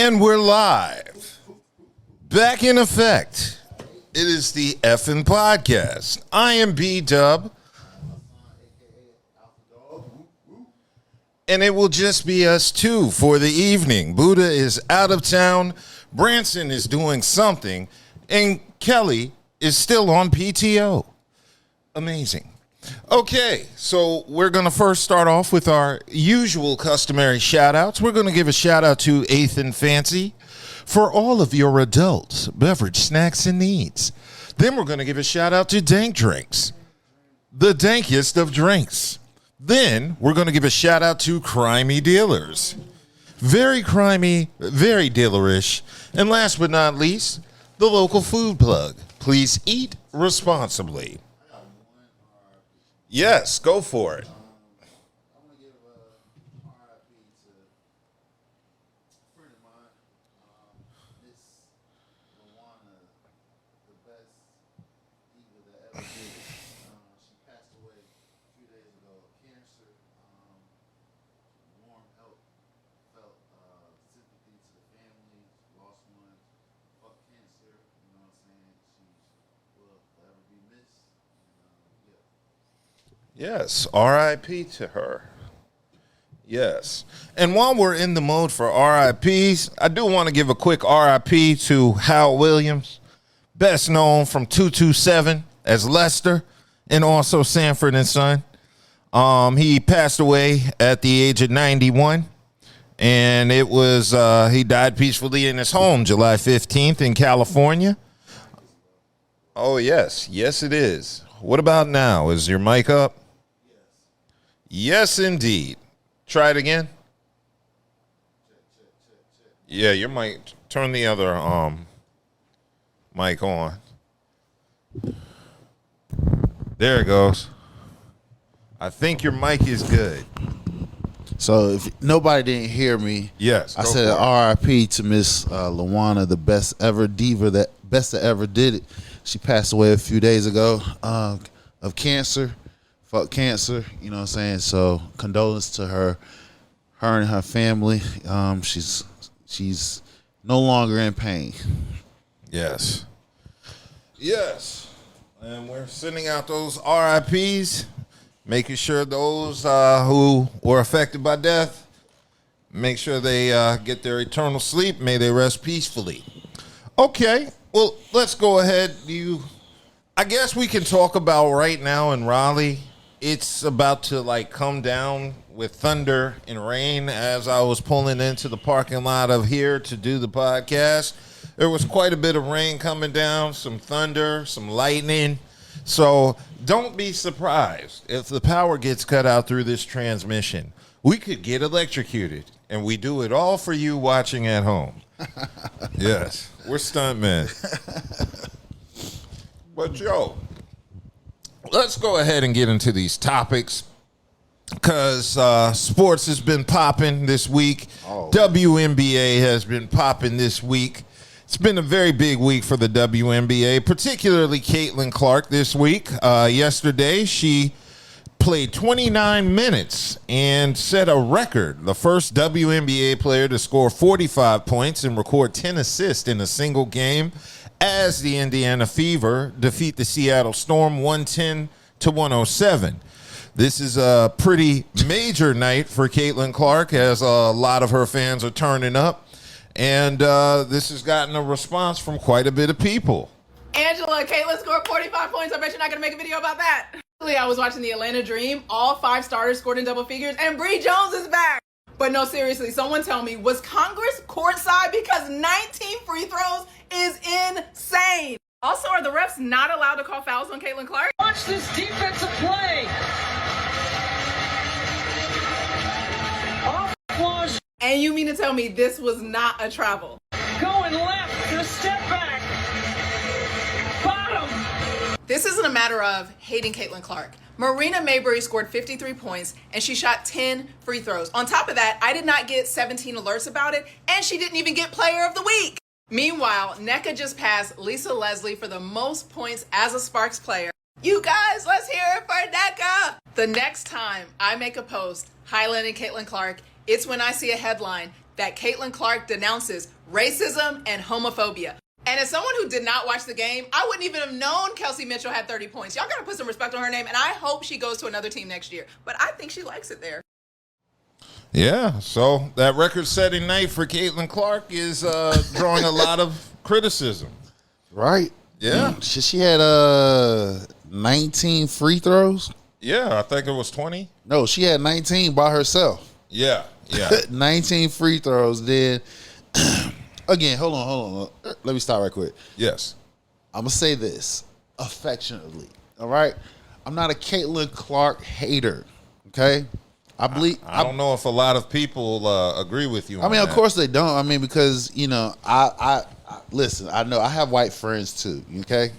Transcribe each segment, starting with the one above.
And we're live. Back in effect. It is the effing podcast. I am B-Dub. And it will just be us two for the evening. Buddha is out of town. Branson is doing something. And Kelly is still on PTO. Amazing. Okay, so we're going to first start off with our usual customary shout-outs. We're going to give a shout-out to Eighth and Fancy for all of your adult beverage snacks and needs. Then we're going to give a shout-out to Dank Drinks, the dankest of drinks. Then we're going to give a shout-out to Crimey Dealers. Very crimey, very dealerish. And last but not least, the local food plug. Please eat responsibly. Yes, go for it. I'm going to give RIP to a friend of mine, Miss Luana, the best diva that ever did it. She passed away a few days ago of cancer. Warm felt sympathy to the family, lost one, fuck cancer, you know what I'm saying? She will forever be missed. Yes, R.I.P. to her. Yes. And while we're in the mode for R.I.P.s, I do want to give a quick R.I.P. to Hal Williams, best known from 227 as Lester, and also Sanford and Son. He passed away at the age of 91, and it was he died peacefully in his home July 15th in California. Oh, yes. Yes, it is. What about now? Is your mic up? Yes, indeed. Try it again. Yeah, your mic. Turn the other mic on. There it goes. I think your mic is good. So if nobody didn't hear me, yes, I said R.I.P. to Miss Luana, the best ever diva, that ever did it. She passed away a few days ago of cancer. Fuck cancer, you know what I'm saying? So condolence to her and her family. She's no longer in pain. Yes. Yes. And we're sending out those RIPs, making sure those who were affected by death, make sure they get their eternal sleep. May they rest peacefully. Okay. Well, let's go ahead. I guess we can talk about right now in Raleigh. It's about to come down with thunder and rain. As I was pulling into the parking lot of here to do the podcast, there was quite a bit of rain coming down, some thunder, some lightning. So don't be surprised if the power gets cut out through this transmission. We could get electrocuted, and we do it all for you watching at home. Yes, we're stuntmen. But Joe, let's go ahead and get into these topics because sports has been popping this week. WNBA has been popping this week. It's been a very big week for the WNBA, particularly Caitlin Clark this week. Yesterday, she played 29 minutes and set a record. The first WNBA player to score 45 points and record 10 assists in a single game, as the Indiana Fever defeat the Seattle Storm 110-107. This is a pretty major night for Caitlin Clark, as a lot of her fans are turning up. And this has gotten a response from quite a bit of people. Angela, Caitlin scored 45 points. I bet you're not going to make a video about that. I was watching the Atlanta Dream. All 5 starters scored in double figures, and Bree Jones is back. But no, seriously, someone tell me, was Congress courtside? Because 19 free throws is insane. Also, are the refs not allowed to call fouls on Caitlin Clark? Watch this defensive play. Off flush. And you mean to tell me this was not a travel? Going left to step back. Bottom. This isn't a matter of hating Caitlin Clark. Marina Maybury scored 53 points and she shot 10 free throws. On top of that, I did not get 17 alerts about it, and she didn't even get Player of the Week. Meanwhile, NECA just passed Lisa Leslie for the most points as a Sparks player. You guys, let's hear it for NECA! The next time I make a post highlighting Caitlin Clark, it's when I see a headline that Caitlin Clark denounces racism and homophobia. And as someone who did not watch the game, I wouldn't even have known Kelsey Mitchell had 30 points. Y'all got to put some respect on her name, and I hope she goes to another team next year. But I think she likes it there. Yeah, so that record-setting night for Caitlin Clark is drawing a lot of criticism. Right? Yeah. She had 19 free throws. Yeah, I think it was 20. No, she had 19 by herself. Yeah. 19 free throws. Then, again, hold on. Let me stop right quick. Yes. I'm going to say this affectionately, all right? I'm not a Caitlin Clark hater, okay? I believe I don't know if a lot of people agree with you. I mean, on of course they don't. I mean, because I listen. I know I have white friends too. Okay,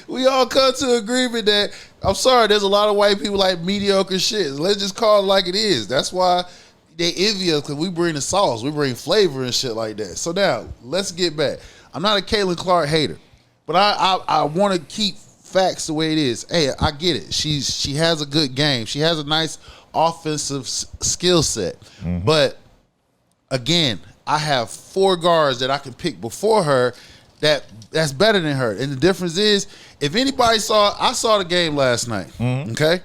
we all come to agreement that I'm sorry. There's a lot of white people like mediocre shit. Let's just call it like it is. That's why they envy us, because we bring the sauce, we bring flavor and shit like that. So now let's get back. I'm not a Caitlin Clark hater, but I want to keep facts the way it is. Hey, I get it. She has a good game. She has a nice offensive skill set. But again, I have 4 guards that I can pick before her that's better than her. And the difference is, if anybody I saw the game last night, okay?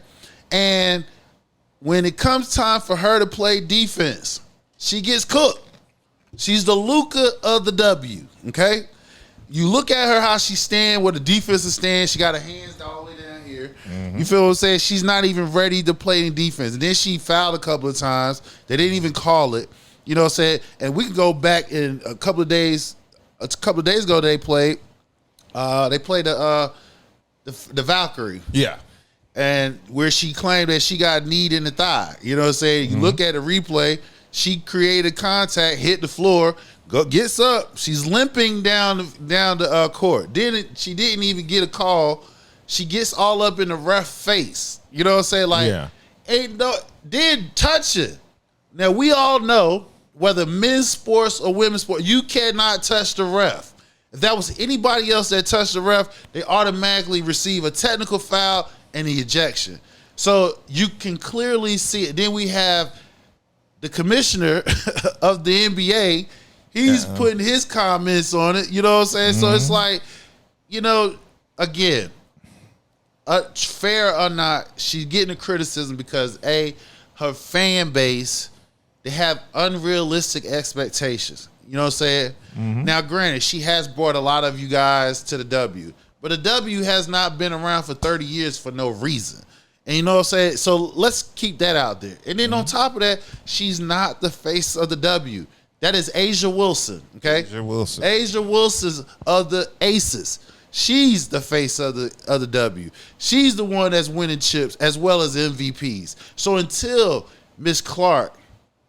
And when it comes time for her to play defense, she gets cooked. She's the Luka of the W, okay? You look at her, how she stand, where the defensive stand, she got her hands all the way down here. You feel what I'm saying? She's not even ready to play in defense. And then she fouled a couple of times. They didn't even call it. You know what I'm saying? And we can go back in a couple of days ago they played the Valkyrie. Yeah. And where she claimed that she got knee in the thigh. You know what I'm saying? You look at the replay, she created contact, hit the floor, gets up. She's limping down the court. She didn't even get a call. She gets all up in the ref face. You know what I'm saying? Like, didn't touch it. Now, we all know, whether men's sports or women's sports, you cannot touch the ref. If that was anybody else that touched the ref, they automatically receive a technical foul and the ejection. So you can clearly see it. Then we have the commissioner of the NBA. He's putting his comments on it. You know what I'm saying? So it's like, again, fair or not, she's getting the criticism because, her fan base, they have unrealistic expectations. You know what I'm saying? Now, granted, she has brought a lot of you guys to the W, but the W has not been around for 30 years for no reason. And you know what I'm saying? So let's keep that out there. And then on top of that, she's not the face of the W. That is Asia Wilson, okay? Asia Wilson's of the Aces. She's the face of the W. She's the one that's winning chips as well as MVPs. So until Miss Clark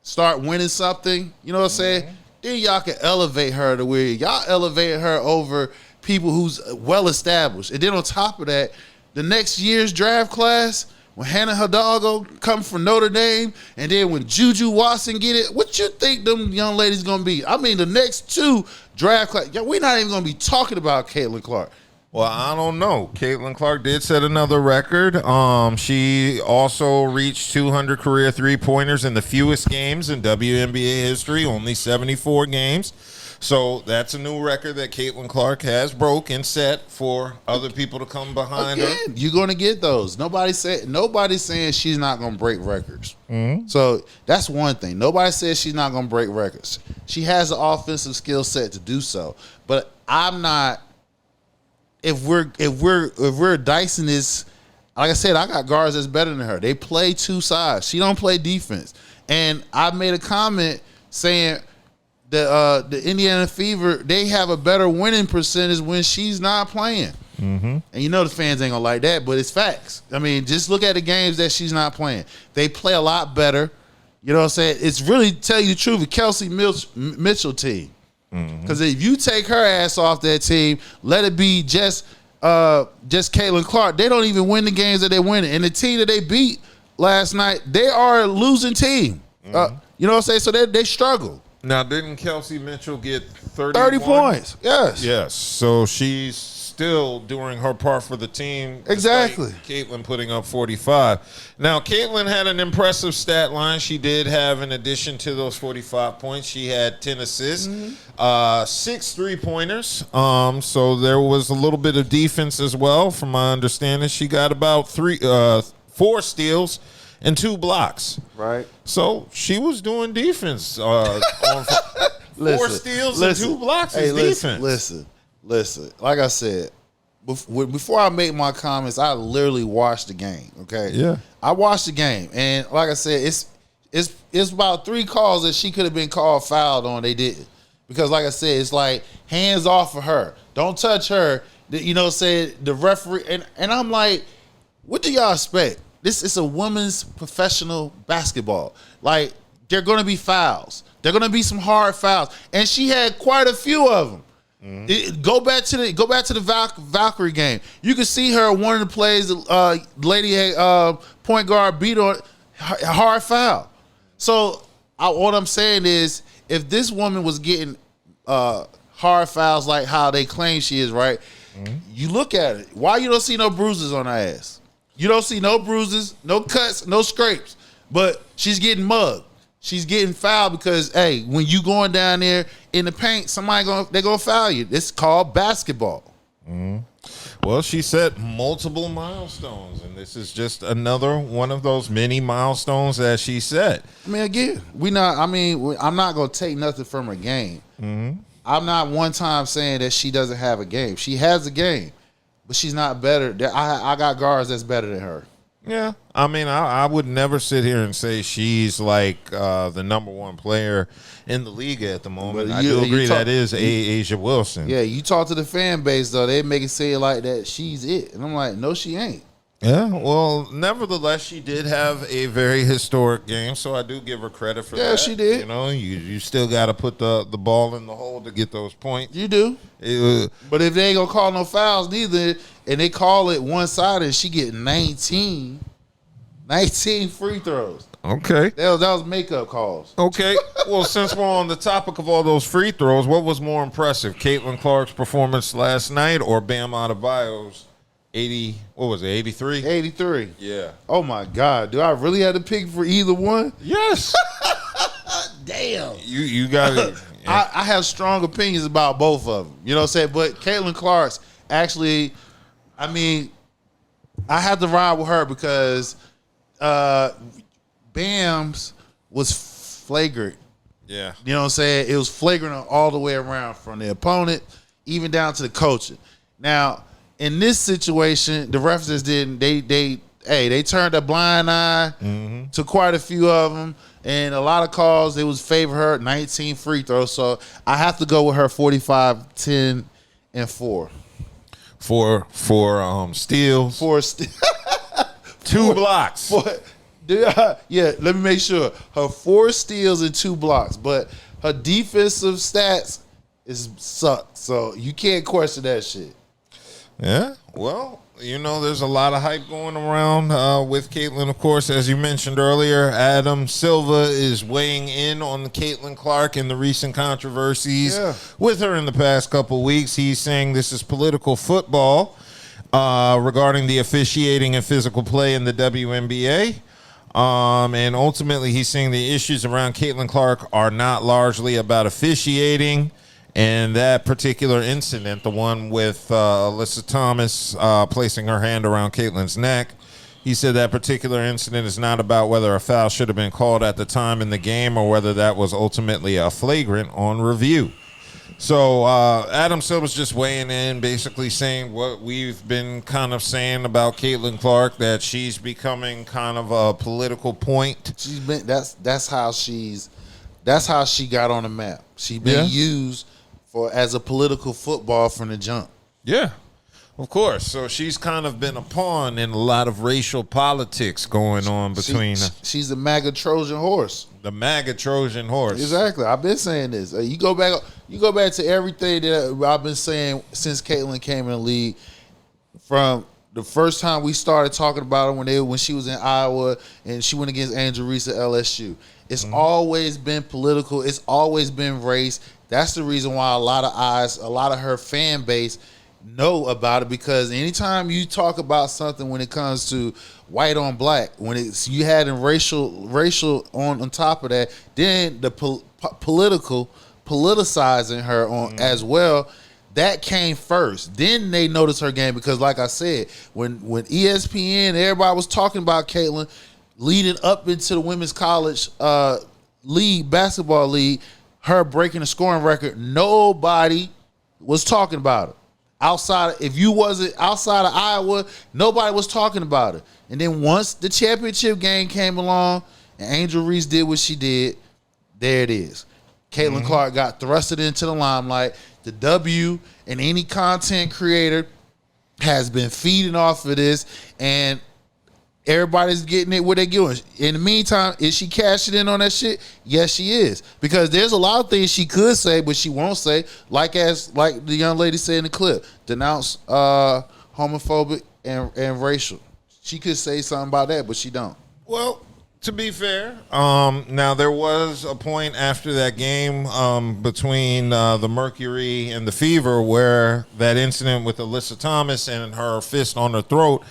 start winning something, you know what I'm saying? Then y'all can elevate her to where y'all elevate her over people who's well established. And then on top of that, the next year's draft class, when Hannah Hidalgo come from Notre Dame, and then when Juju Watson get it, what you think them young ladies gonna be? I mean, the next 2 draft class, we're not even gonna be talking about Caitlin Clark. Well, I don't know. Caitlin Clark did set another record. She also reached 200 career three-pointers in the fewest games in WNBA history, only 74 games. So that's a new record that Caitlin Clark has broke and set for other people to come behind her. You're going to get those. Nobody's saying she's not going to break records. So that's one thing. Nobody says she's not going to break records. She has the offensive skill set to do so. But I'm not. If we're dicing this, like I said, I got guards that's better than her. They play 2 sides. She don't play defense. And I made a comment saying the Indiana Fever, they have a better winning percentage when she's not playing. And you know the fans ain't gonna like that, but it's facts. I mean, just look at the games that she's not playing. They play a lot better. You know what I'm saying? It's really, tell you the truth, a Kelsey Mitchell team. Because if you take her ass off that team, let it be just Caitlin Clark, they don't even win the games that they win. And the team that they beat last night, they are a losing team. You know what I'm saying? So they struggle. Now, didn't Kelsey Mitchell get 30 points? Yes. Yes. So she's still doing her part for the team. Exactly. Caitlin putting up 45. Now, Caitlin had an impressive stat line. She did have, in addition to those 45 points, she had 10 assists, 6 3-pointers. So there was a little bit of defense as well, from my understanding. She got about 4 steals and 2 blocks. Right. So she was doing defense. On 4 steals and 2 blocks is defense. Listen. Like I said, before I make my comments, I literally watched the game. Okay. Yeah. I watched the game, and like I said, it's about 3 calls that she could have been called fouled on. They didn't, because like I said, it's like hands off of her. Don't touch her. You know, said the referee, and I'm like, what do y'all expect? This is a women's professional basketball. Like, there are going to be fouls. There are going to be some hard fouls, and she had quite a few of them. Go back to the Valkyrie game. You can see her one of the plays. Lady point guard beat on a hard foul. So what I'm saying is, if this woman was getting hard fouls like how they claim she is, right? You look at it. Why you don't see no bruises on her ass? You don't see no bruises, no cuts, no scrapes. But she's getting mugged. She's getting fouled because, hey, when you going down there in the paint, they're gonna foul you. It's called basketball. Well, she set multiple milestones, and this is just another one of those many milestones that she set. I mean, again, I'm not gonna take nothing from her game. I'm not one time saying that she doesn't have a game. She has a game, but she's not better. I got guards that's better than her. Yeah, I mean, I would never sit here and say she's like the number 1 player in the league at the moment. I do agree that is Asia Wilson. Yeah, you talk to the fan base, though, they make it say like that she's it. And I'm like, no, she ain't. Yeah, well, nevertheless, she did have a very historic game, so I do give her credit for that. Yeah, she did. You know, you still got to put the ball in the hole to get those points. You do. But if they ain't going to call no fouls neither, and they call it one-sided, she get 19 free throws. Okay. That was makeup calls. Okay. Well, since we're on the topic of all those free throws, what was more impressive, Caitlin Clark's performance last night or Bam Adebayo's 83? 83. Yeah. Oh, my God. Do I really have to pick for either one? Yes. Damn. You got it. I have strong opinions about both of them. You know what I'm saying? But Caitlin Clark's actually, I mean, I have to ride with her because Bam's was flagrant. Yeah. You know what I'm saying? It was flagrant all the way around, from the opponent even down to the coaching. Now, in this situation, the referees didn't. They turned a blind eye to quite a few of them, and a lot of calls. It was favor her. 19 free throws, so I have to go with her 45, 10, and 4. For steals. 4 2 blocks. Yeah, let me make sure. Her 4 steals and 2 blocks, but her defensive stats suck. So you can't question that shit. Yeah, well, you know, there's a lot of hype going around with Caitlin, of course. As you mentioned earlier, Adam Silva is weighing in on Caitlin Clark and the recent controversies with her in the past couple weeks. He's saying this is political football regarding the officiating and physical play in the WNBA. And ultimately, he's saying the issues around Caitlin Clark are not largely about officiating. And that particular incident, the one with Alyssa Thomas placing her hand around Caitlin's neck, he said that particular incident is not about whether a foul should have been called at the time in the game or whether that was ultimately a flagrant on review. So Adam Silva's just weighing in, basically saying what we've been kind of saying about Caitlin Clark, that she's becoming kind of a political point. She's been that's how she got on the map. She's been used as a political football from the jump. Yeah, of course. So she's kind of been a pawn in a lot of racial politics going on between. She's the MAGA Trojan horse. The MAGA Trojan horse. Exactly. I've been saying this. You go back to everything that I've been saying since Caitlin came in the league. From the first time we started talking about her when she was in Iowa and she went against Angel Reese at LSU. It's always been political. It's always been race. That's the reason why a lot of her fan base know about it, because anytime you talk about something when it comes to white on black, when it's you had in racial on top of that, then the politicizing her on as well, that came first. Then they noticed her game, because like I said, when ESPN, everybody was talking about Caitlin leading up into the women's college league, basketball league, her breaking the scoring record, nobody was talking about it. If you wasn't outside of Iowa, nobody was talking about it. And then once the championship game came along and Angel Reese did what she did, there it is. Caitlin Clark got thrusted into the limelight. The W and any content creator has been feeding off of this, and everybody's getting it what they're doing. In the meantime, is she cashing in on that shit? Yes, she is. Because there's a lot of things she could say, but she won't say. Like the young lady said in the clip, denounce homophobic and racial. She could say something about that, but she don't. Well, to be fair, now there was a point after that game between the Mercury and the Fever where that incident with Alyssa Thomas and her fist on her throat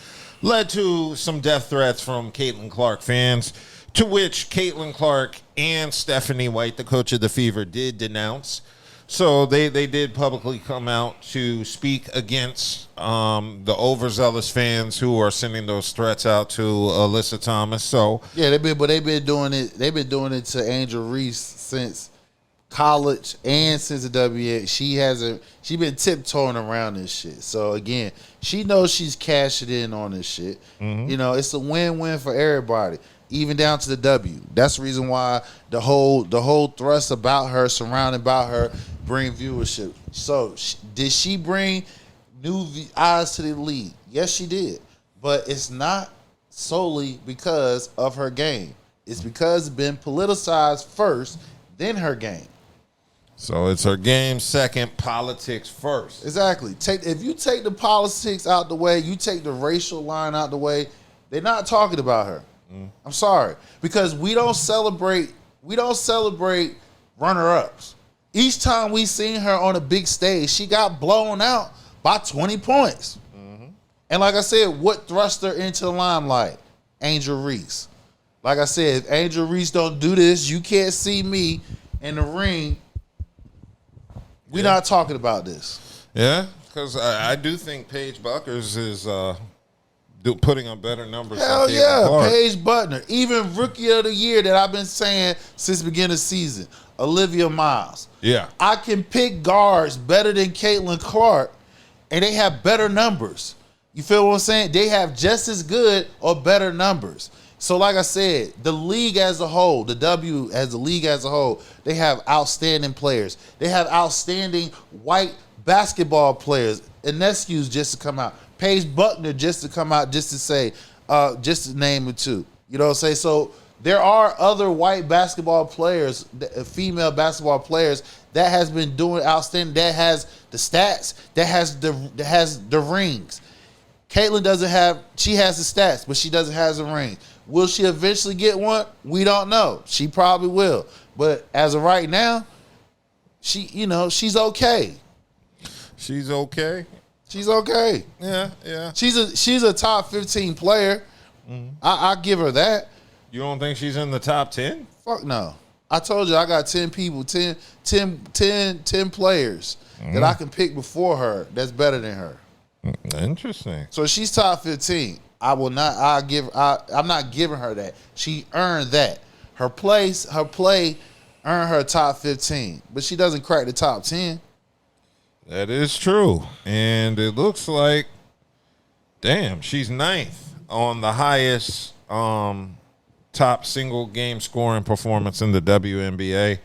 led to some death threats from Caitlin Clark fans, to which Caitlin Clark and Stephanie White, the coach of the Fever, did denounce. So they did publicly come out to speak against the overzealous fans who are sending those threats out to Alyssa Thomas. So yeah, they've been doing it. They've been doing it to Angel Reese since college and since the WNBA. She been tiptoeing around this shit. So again, she knows she's cashing in on this shit. You know, it's a win-win for everybody, even down to the W. That's the reason why the whole thrust about her, surrounding about her, bring viewership. So did she bring new eyes to the league? Yes, she did. But it's not solely because of her game. It's because it's been politicized first, then her game. So it's her game second, politics first. Exactly. If you take the politics out the way, you take the racial line out the way, they're not talking about her. I'm sorry. Because we don't celebrate runner-ups. Each time we seen her on a big stage, she got blown out by 20 points. And like I said, what thrust her into the limelight? Angel Reese. Like I said, if Angel Reese don't do this, you can't see me in the ring. We're not talking about this. Yeah, because I do think Paige Buckers is putting up better numbers. Hell than yeah, Clark. Paige Butner. Even Rookie of the Year that I've been saying since the beginning of the season, Olivia Miles. Yeah. I can pick guards better than Caitlin Clark, and they have better numbers. You feel what I'm saying? They have just as good or better numbers. So like I said, the league as a whole, the W as the league as a whole, they have outstanding players. They have outstanding white basketball players. Inescu's just to come out. Paige Buckner just to come out, just to say, just to name it two. You know what I'm saying? So there are other white basketball players, female basketball players that has been doing outstanding, that has the stats, that has the rings. Caitlin doesn't have, she has the stats, but she doesn't have the rings. Will she eventually get one? We don't know. She probably will. But as of right now, she's okay. She's okay. She's okay. Yeah. She's a top 15 player. I give her that. You don't think she's in the top 10? Fuck no. I told you I got 10 people, 10 players that I can pick before her that's better than her. Interesting. So she's top 15. I'm not giving her that. She earned that. Her play earned her top 15, but she doesn't crack the top 10. That is true. And it looks like, damn, she's ninth on the highest top single game scoring performance in the WNBA.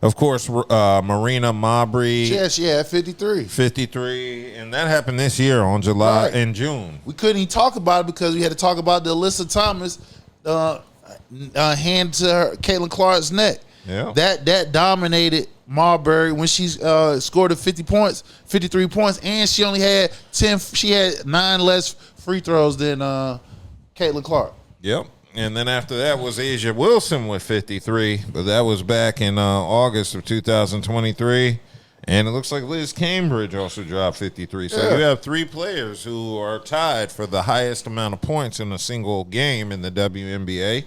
Of course, Marina Mabrey. Yeah, she had 53. 53, and that happened this year on July and June. We couldn't even talk about it because we had to talk about the Alyssa Thomas hand to her, Caitlin Clark's neck. Yeah, that dominated Marbury when she scored 53 points, and she only had 10. She had 9 less free throws than Caitlin Clark. Yep. And then after that was Asia Wilson with 53, but that was back in August of 2023. And it looks like Liz Cambridge also dropped 53. So you have 3 players who are tied for the highest amount of points in a single game in the WNBA.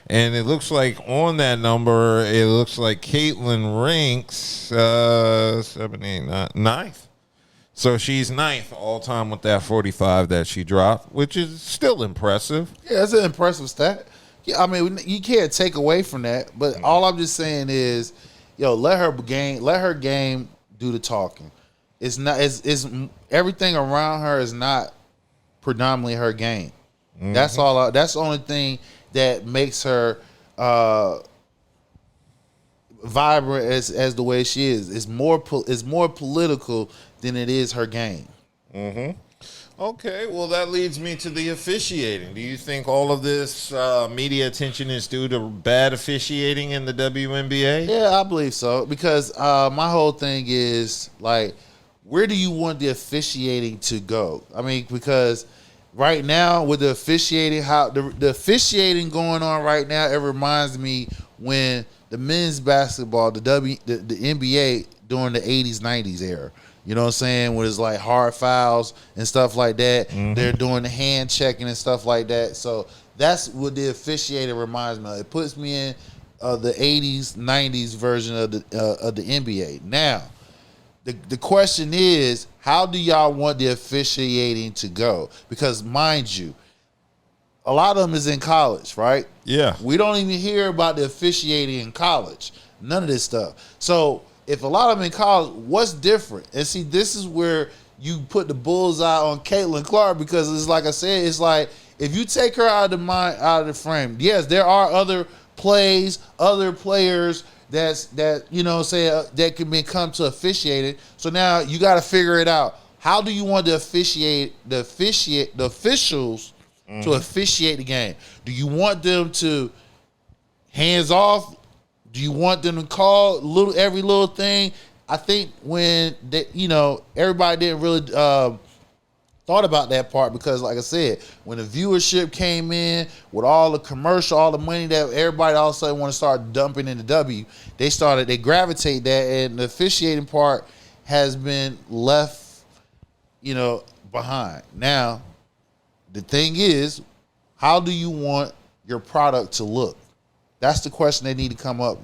And it looks like on that number, it looks like Caitlin ranks 7, 8, 9, 9th. So she's 9th all time with that 45 that she dropped, which is still impressive. Yeah, that's an impressive stat. Yeah, I mean, you can't take away from that. But all I'm just saying is, let her game do the talking. It's not. It's everything around her is not predominantly her game. Mm-hmm. That's all. That's the only thing that makes her vibrant as the way she is. It's more political than it is her game. Mm-hmm. Okay, well, that leads me to the officiating. Do you think all of this media attention is due to bad officiating in the WNBA? Yeah, I believe so. Because my whole thing is, like, where do you want the officiating to go? I mean, because right now with the officiating, how the officiating going on right now, it reminds me when the men's basketball, the NBA during the 80s, 90s era. You know what I'm saying? When it's like hard fouls and stuff like that. Mm-hmm. They're doing the hand checking and stuff like that. So that's what the officiating reminds me of. It puts me in the 80s, 90s version of the NBA. Now, the question is, how do y'all want the officiating to go? Because mind you, a lot of them is in college, right? Yeah. We don't even hear about the officiating in college. None of this stuff. So if a lot of them in college, what's different? And see, this is where you put the bullseye on Caitlin Clark, because it's like I said, it's like if you take her out of the mind, out of the frame, yes, there are other plays, other players that you know what I'm saying, that can become to officiating. So now you got to figure it out. How do you want the officials to officiate the game? Do you want them to hands off? Do you want them to call every little thing? I think when everybody didn't really thought about that part, because like I said, when the viewership came in with all the commercial, all the money that everybody all of a sudden want to start dumping in the W, they gravitate that, and the officiating part has been left, behind. Now, the thing is, how do you want your product to look? That's the question they need to come up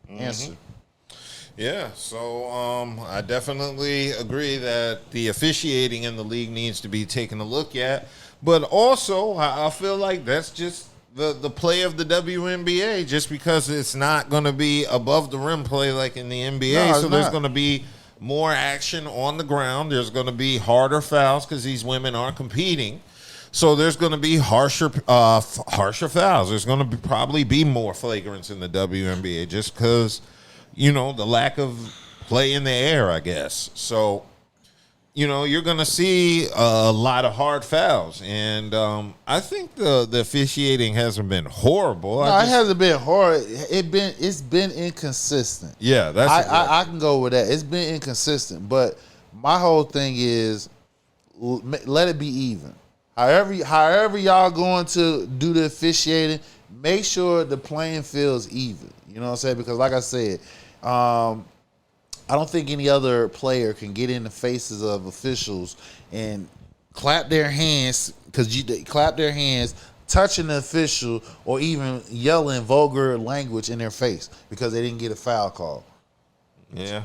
and answer. Yeah, so I definitely agree that the officiating in the league needs to be taken a look at. But also, I feel like that's just the play of the WNBA, just because it's not going to be above the rim play like in the NBA. So there's going to be more action on the ground. There's going to be harder fouls because these women are competing. So there's going to be harsher fouls. There's going to probably be more flagrants in the WNBA just because, the lack of play in the air, I guess. So, you're going to see a lot of hard fouls. And I think the officiating hasn't been horrible. No, it hasn't been horrible. It's been inconsistent. Yeah, I can go with that. It's been inconsistent. But my whole thing is let it be even. However y'all going to do the officiating, make sure the playing field's even. You know what I'm saying? Because like I said, I don't think any other player can get in the faces of officials and clap their hands, because they clap their hands touching the official, or even yelling vulgar language in their face because they didn't get a foul call. Yeah.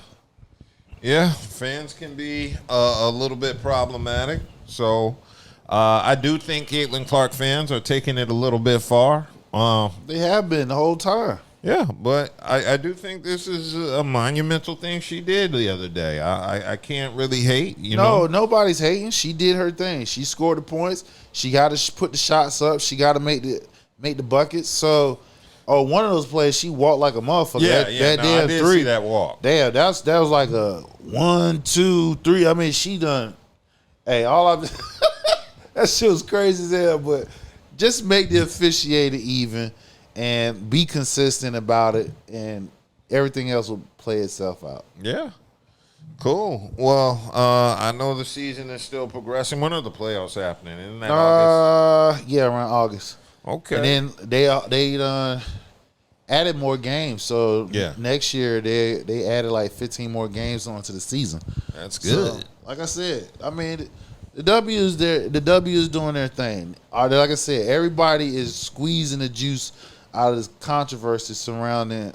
Yeah, fans can be a little bit problematic. So I do think Caitlin Clark fans are taking it a little bit far. They have been the whole time. Yeah, but I do think this is a monumental thing she did the other day. I can't really hate, No, nobody's hating. She did her thing. She scored the points. She got to put the shots up. She got to make the buckets. So, one of those plays, she walked like a motherfucker. I did see that walk. Damn, that was like a 1, 2, 3. I mean, she done. Hey, that shit was crazy as hell. But just make the officiating even and be consistent about it, and everything else will play itself out. Yeah. Cool. Well, I know the season is still progressing. When are the playoffs happening? Isn't that August? Yeah, around August. Okay. And then they done added more games. So Yeah. next year they added like 15 more games onto the season. That's good. So, like I said, I mean, the W's there. The W's doing their thing. Like I said, everybody is squeezing the juice out of this controversy surrounding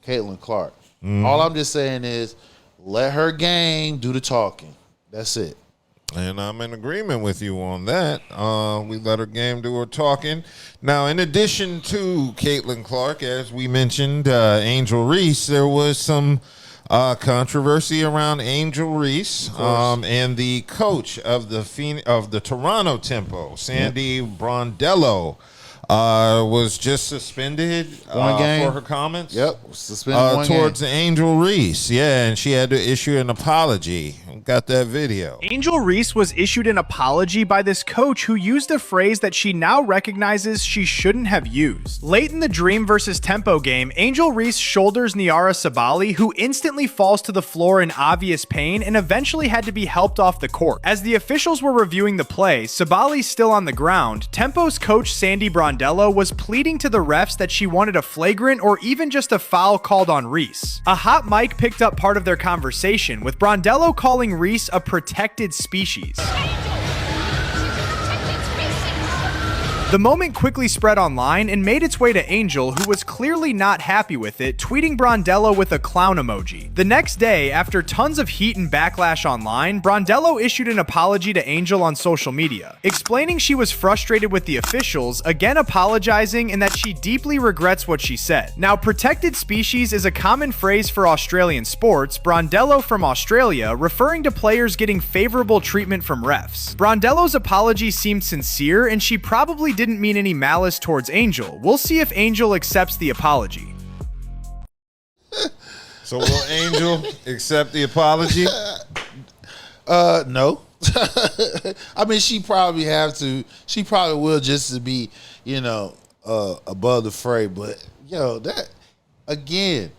Caitlin Clark. All I'm just saying is, let her game do the talking. That's it. And I'm in agreement with you on that. We let her game do her talking. Now, in addition to Caitlin Clark, as we mentioned, Angel Reese, there was some controversy around Angel Reese and the coach of the Toronto Tempo, Sandy Brondello. Was just suspended for her comments. Yep, suspended towards Angel Reese. Yeah, and she had to issue an apology. Got that video. Angel Reese was issued an apology by this coach who used a phrase that she now recognizes she shouldn't have used. Late in the Dream versus Tempo game, Angel Reese shoulders Niara Sabali, who instantly falls to the floor in obvious pain and eventually had to be helped off the court. As the officials were reviewing the play, Sabali's still on the ground. Tempo's coach Sandy Brondello was pleading to the refs that she wanted a flagrant or even just a foul called on Reese. A hot mic picked up part of their conversation, with Brondello calling Reese a protected species. The moment quickly spread online and made its way to Angel, who was clearly not happy with it, tweeting Brondello with a clown emoji. The next day, after tons of heat and backlash online, Brondello issued an apology to Angel on social media, explaining she was frustrated with the officials, again apologizing, and that she deeply regrets what she said. Now, protected species is a common phrase for Australian sports, Brondello from Australia, referring to players getting favorable treatment from refs. Brondello's apology seemed sincere, and she probably didn't mean any malice towards Angel. We'll see if Angel accepts the apology. So will Angel accept the apology? No. I mean, she probably have to. She probably will, just to be, above the fray. But that again,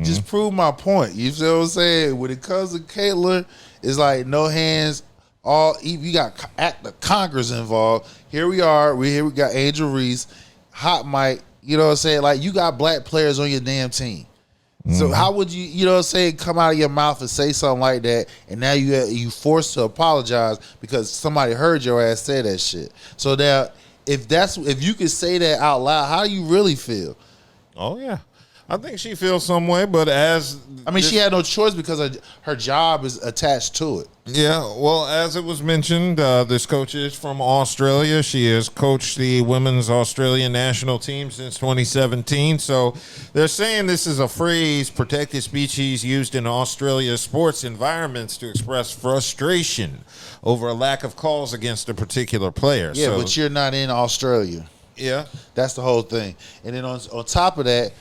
just prove my point. You feel what I'm saying? When it comes to Caitlyn, it's like no hands. You got the Congress involved. Here we are. We got Angel Reese, hot mic. You know what I'm saying? Like, you got black players on your damn team. So how would you know what I'm saying, come out of your mouth and say something like that, and now you forced to apologize because somebody heard your ass say that shit. So now, if you could say that out loud, how do you really feel? Oh yeah, I think she feels some way, but she had no choice because her job is attached to it. Yeah, well, as it was mentioned, this coach is from Australia. She has coached the women's Australian national team since 2017. So they're saying this is a phrase, protected species, used in Australia's sports environments to express frustration over a lack of calls against a particular player. Yeah, but you're not in Australia. Yeah. That's the whole thing. And then on top of that,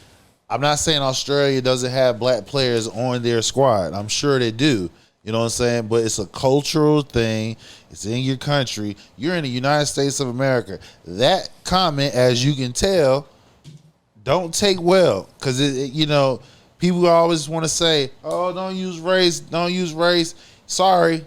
I'm not saying Australia doesn't have black players on their squad. I'm sure they do. You know what I'm saying? But it's a cultural thing. It's in your country. You're in the United States of America. That comment, as you can tell, don't take well. Because, people always want to say, oh, don't use race. Don't use race. Sorry.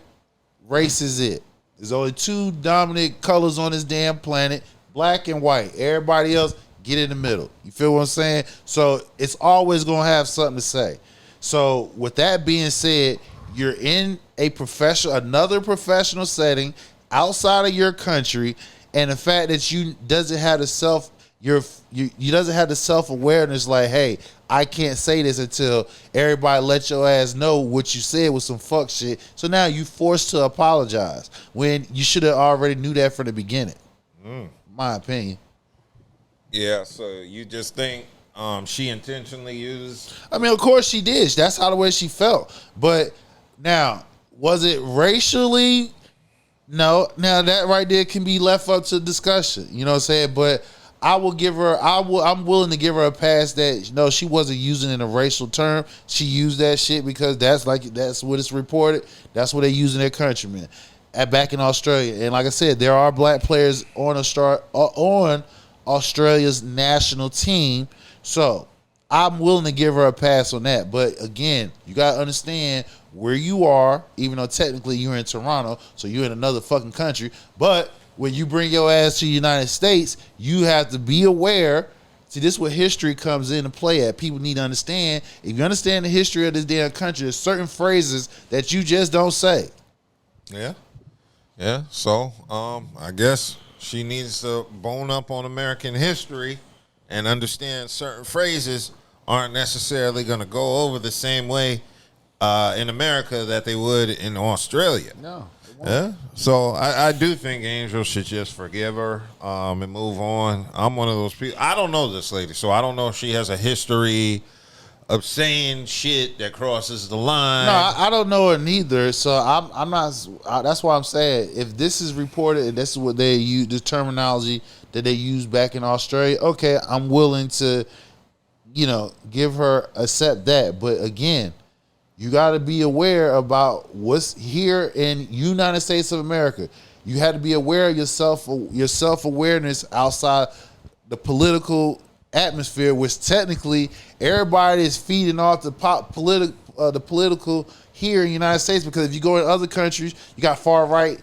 Race is it. There's only two dominant colors on this damn planet, black and white. Everybody else, get in the middle. You feel what I'm saying? So it's always going to have something to say. So with that being said, you're in another professional setting outside of your country, and the fact that you doesn't have the self-awareness, like, hey, I can't say this until everybody let your ass know what you said was some fuck shit. So now you forced to apologize when you should have already knew that from the beginning. My opinion. Yeah, so you just think she intentionally used... I mean, of course she did. That's how the way she felt. But now, was it racially? No. Now, that right there can be left up to discussion. You know what I'm saying? But I'm willing to give her a pass that, no, she wasn't using it in a racial term. She used that shit because that's what it's reported. That's what they use in their countrymen back in Australia. And like I said, there are black players on Australia's national team. So I'm willing to give her a pass on that. But again, you got to understand where you are, even though technically you're in Toronto, so you're in another fucking country. But when you bring your ass to the United States, you have to be aware See, this is where history comes into play at. People need to understand. If you understand the history of this damn country, there's certain phrases that you just don't say. Yeah. Yeah. So, I guess she needs to bone up on American history and understand certain phrases aren't necessarily going to go over the same way in America that they would in Australia. No. Yeah. So I do think Angel should just forgive her and move on. I'm one of those people. I don't know this lady, so I don't know if she has a history of saying shit that crosses the line. No, I don't know it neither. So I'm not. That's why I'm saying if this is reported and this is what they use, the terminology that they use back in Australia. Okay, I'm willing to, give her accept that. But again, you got to be aware about what's here in United States of America. You had to be aware of your self-awareness outside the political atmosphere, which technically everybody is feeding off the political here in the United States. Because if you go in other countries, you got far right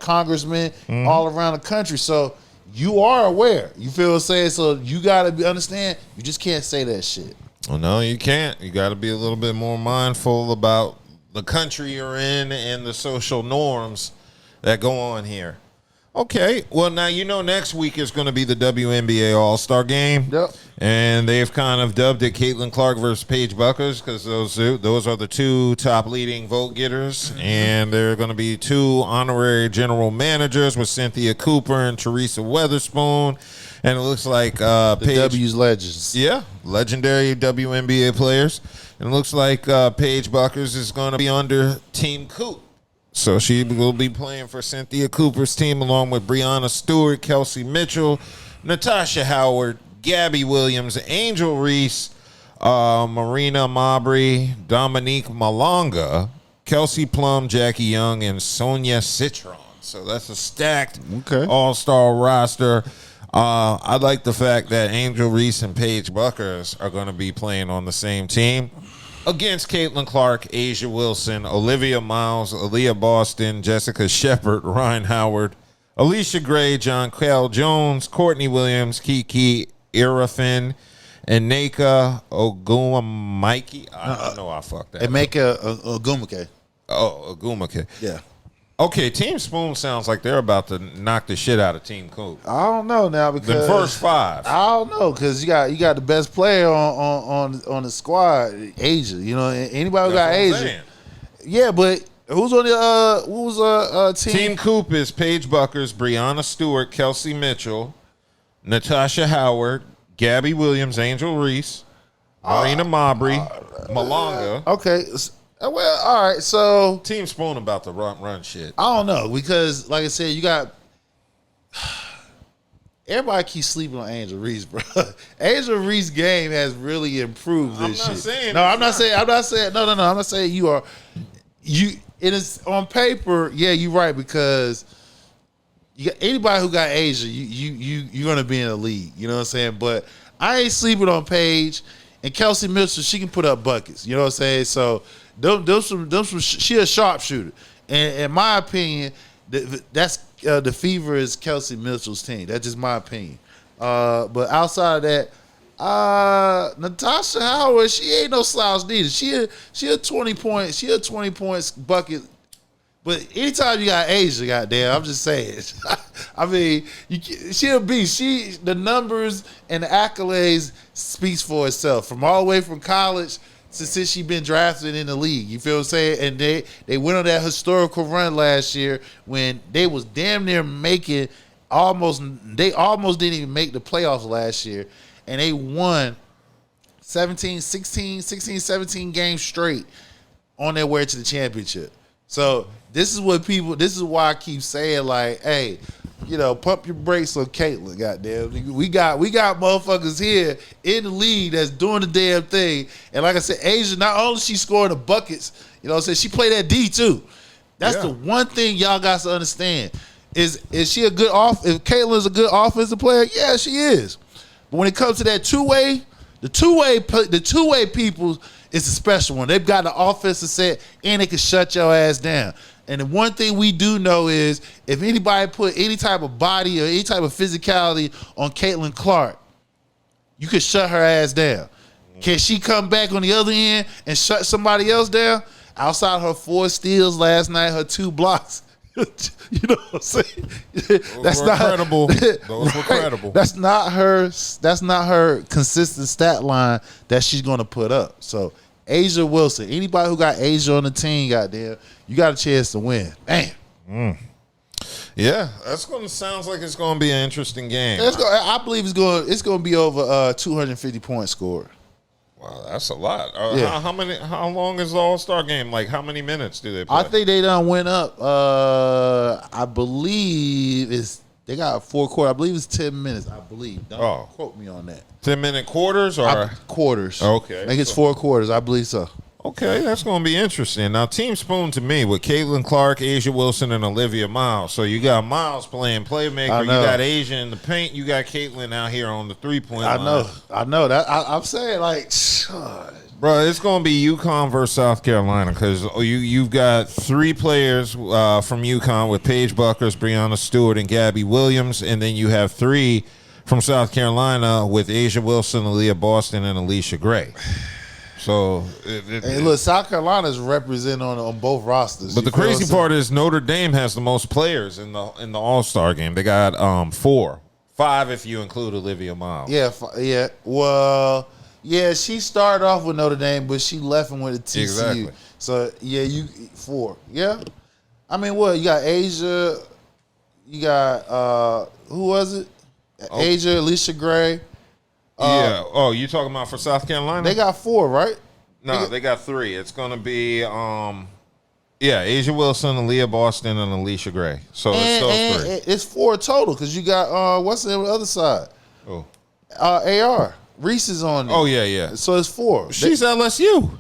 congressmen all around the country. So you are aware. You feel what I'm saying? So you got to understand. You just can't say that shit. Well, no, you can't. You got to be a little bit more mindful about the country you're in and the social norms that go on here. Okay. Well, now next week is going to be the WNBA All-Star Game. Yep. And they've kind of dubbed it Caitlin Clark versus Paige Buckers because those are the two top leading vote getters. And there are going to be two honorary general managers with Cynthia Cooper and Teresa Weatherspoon. And it looks like Paige, W's legends. Yeah, legendary WNBA players. And it looks like Paige Buckers is going to be under Team Coop. So she will be playing for Cynthia Cooper's team along with Breanna Stewart, Kelsey Mitchell, Natasha Howard, Gabby Williams, Angel Reese, Marina Mabry, Dominique Malonga, Kelsey Plum, Jackie Young, and Sonia Citron. So that's a stacked all-star roster. I like the fact that Angel Reese and Paige Buckers are going to be playing on the same team against Caitlin Clark, Asia Wilson, Olivia Miles, Aaliyah Boston, Jessica Shepard, Ryan Howard, Alicia Gray, John Cal Jones, Courtney Williams, Kiki Irafin, and Naka Ogumike. I know I fucked that. Emeka Ogumike. Oh, Ogumike. Yeah. Okay, Team Spoon sounds like they're about to knock the shit out of Team Coop. I don't know now because the first five. I don't know because you got the best player on the squad, Asia. Anybody who got Asia. Yeah, but who's on the team? Team Coop is Paige Buckers, Breanna Stewart, Kelsey Mitchell, Natasha Howard, Gabby Williams, Angel Reese, Marina Mabry, Malonga. Okay. Well, all right, so Team Spoon about to run shit. I don't know because, like I said, you got everybody keeps sleeping on Angel Reese, bro. Angel Reese's game has really improved this shit. I'm not saying you are. It is on paper. Yeah, you're right because you got anybody who got Asia, you're gonna be in the league. You know what I'm saying? But I ain't sleeping on Paige and Kelsey Mitchell. She can put up buckets. You know what I'm saying? So. She a sharpshooter, and in my opinion, that's the Fever is Kelsey Mitchell's team. That's just my opinion. But outside of that, Natasha Howard, she ain't no slouch neither. She a 20 points bucket. But anytime you got Asia, goddamn, I'm just saying. I mean, she'll be. The numbers and the accolades speaks for itself. From all the way from college. Since she been drafted in the league, you feel what I'm saying? And they went on that historical run last year when they was damn near making they almost didn't even make the playoffs last year. And they won 16, 17 games straight on their way to the championship. So this is why I keep saying, like, hey, pump your brakes on Caitlin, goddamn. We got motherfuckers here in the league that's doing the damn thing. And like I said, Asia, not only she scoring the buckets, she played that D too. That's the one thing y'all got to understand. Is she a good if Caitlin's a good offensive player? Yeah, she is. But when it comes to that two-way, the two-way people is a special one. They've got the offensive set and they can shut your ass down. And the one thing we do know is if anybody put any type of body or any type of physicality on Caitlin Clark, you could shut her ass down. Can she come back on the other end and shut somebody else down? Outside her 4 steals last night, her 2 blocks. You know what I'm saying? Those were credible. Those were credible. That's not her consistent stat line that she's gonna put up. So Asia Wilson, anybody who got Asia on the team, goddamn, you got a chance to win. Damn. Yeah, sounds like it's gonna be an interesting game. I believe it's gonna be over 250 points scored. Wow, that's a lot. Yeah. How long is the All-Star game? Like, how many minutes do they play? I think they done went up. I believe they got 4 quarters. I believe it's 10 minutes. I believe. Don't quote me on that. 10-minute quarters or quarters? Okay, I think it's 4 quarters. I believe so. Okay, that's going to be interesting. Now, Team Spoon to me with Caitlin Clark, Asia Wilson, and Olivia Miles. So you got Miles playing playmaker. You got Asia in the paint. You got Caitlin out here on the 3-point line. I know that. I'm saying, like, bro, it's going to be UConn versus South Carolina because you've got 3 players from UConn with Paige Buckers, Breanna Stewart, and Gabby Williams, and then you have 3 from South Carolina with Asia Wilson, Aaliyah Boston, and Alicia Gray. So, look, South Carolina's representing on both rosters. But the crazy part is Notre Dame has the most players in the All-Star game. They got 5 if you include Olivia Miles. Yeah. Well, yeah, she started off with Notre Dame, but she left and went to TCU. Exactly. So you 4. Yeah. I mean, what you got? Asia. You got who was it? Asia, Alicia Gray. Yeah. Oh, you talking about for South Carolina? They got 4, right? No, they got 3. It's going to be, Asia Wilson, Aaliyah Boston, and Alicia Gray. So it's those 3. It's 4 total because you got, what's the other side? Oh. AR. Reese is on there. Oh, yeah. So it's 4. She's LSU.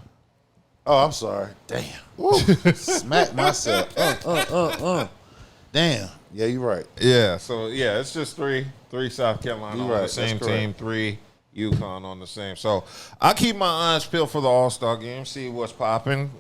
Oh, I'm sorry. Damn. Smack myself. Damn. Yeah, you're right. Yeah, so, it's just 3 South Carolina on the same team, 3 UConn on the same. So I keep my eyes peeled for the All-Star game, see what's popping.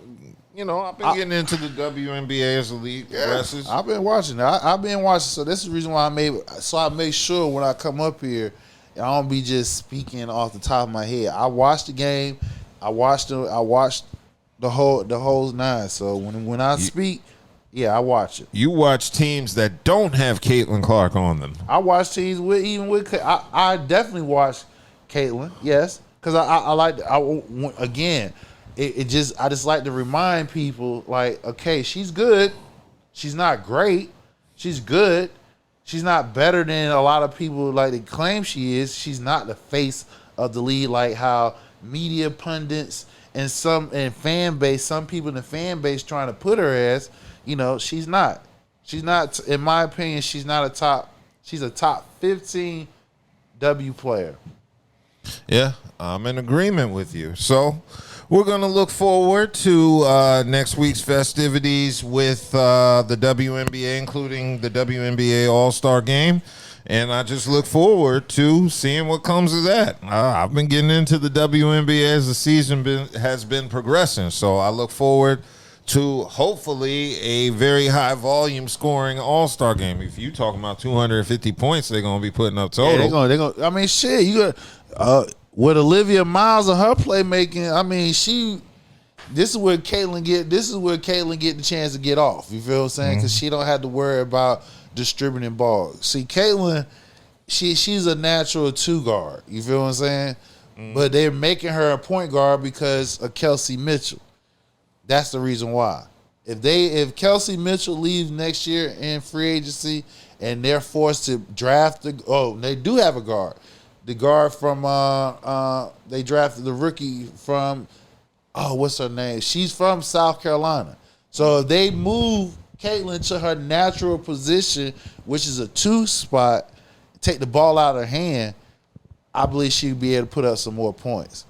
You know, I've been getting into the WNBA as the league progresses. I've been watching. I've been watching. So this is the reason why I make sure when I come up here, I don't be just speaking off the top of my head. I watched the game. I watched the whole 9. So when I speak, I watch it. You watch teams that don't have Caitlin Clark on them. I watch teams with I definitely watch Caitlin, yes, because I just like to remind people, like, okay, she's good, she's not great, she's good, she's not better than a lot of people like they claim she is. She's not the face of the league like how media pundits and some people in the fan base trying to put her as. You know, she's not. She's not. In my opinion, she's not a top. She's a top 15 W player. Yeah, I'm in agreement with you. So we're going to look forward to next week's festivities with the WNBA, including the WNBA All-Star Game. And I just look forward to seeing what comes of that. I've been getting into the WNBA as the season has been progressing. So I look forward to hopefully a very high volume scoring All-Star game. If you talking about 250 points, they're going to be putting up total. Yeah, they're going. I mean, shit. You got with Olivia Miles and her playmaking. I mean, This is where Caitlin get the chance to get off. You feel what I'm saying? Because she don't have to worry about distributing ball. See, Caitlin, she's a natural 2 guard. You feel what I'm saying? But they're making her a point guard because of Kelsey Mitchell. That's the reason why. If Kelsey Mitchell leaves next year in free agency and they're forced to draft they do have a guard. The guard from they drafted the rookie from what's her name? She's from South Carolina. So if they move Caitlin to her natural position, which is a 2 spot, take the ball out of her hand, I believe she'd be able to put up some more points.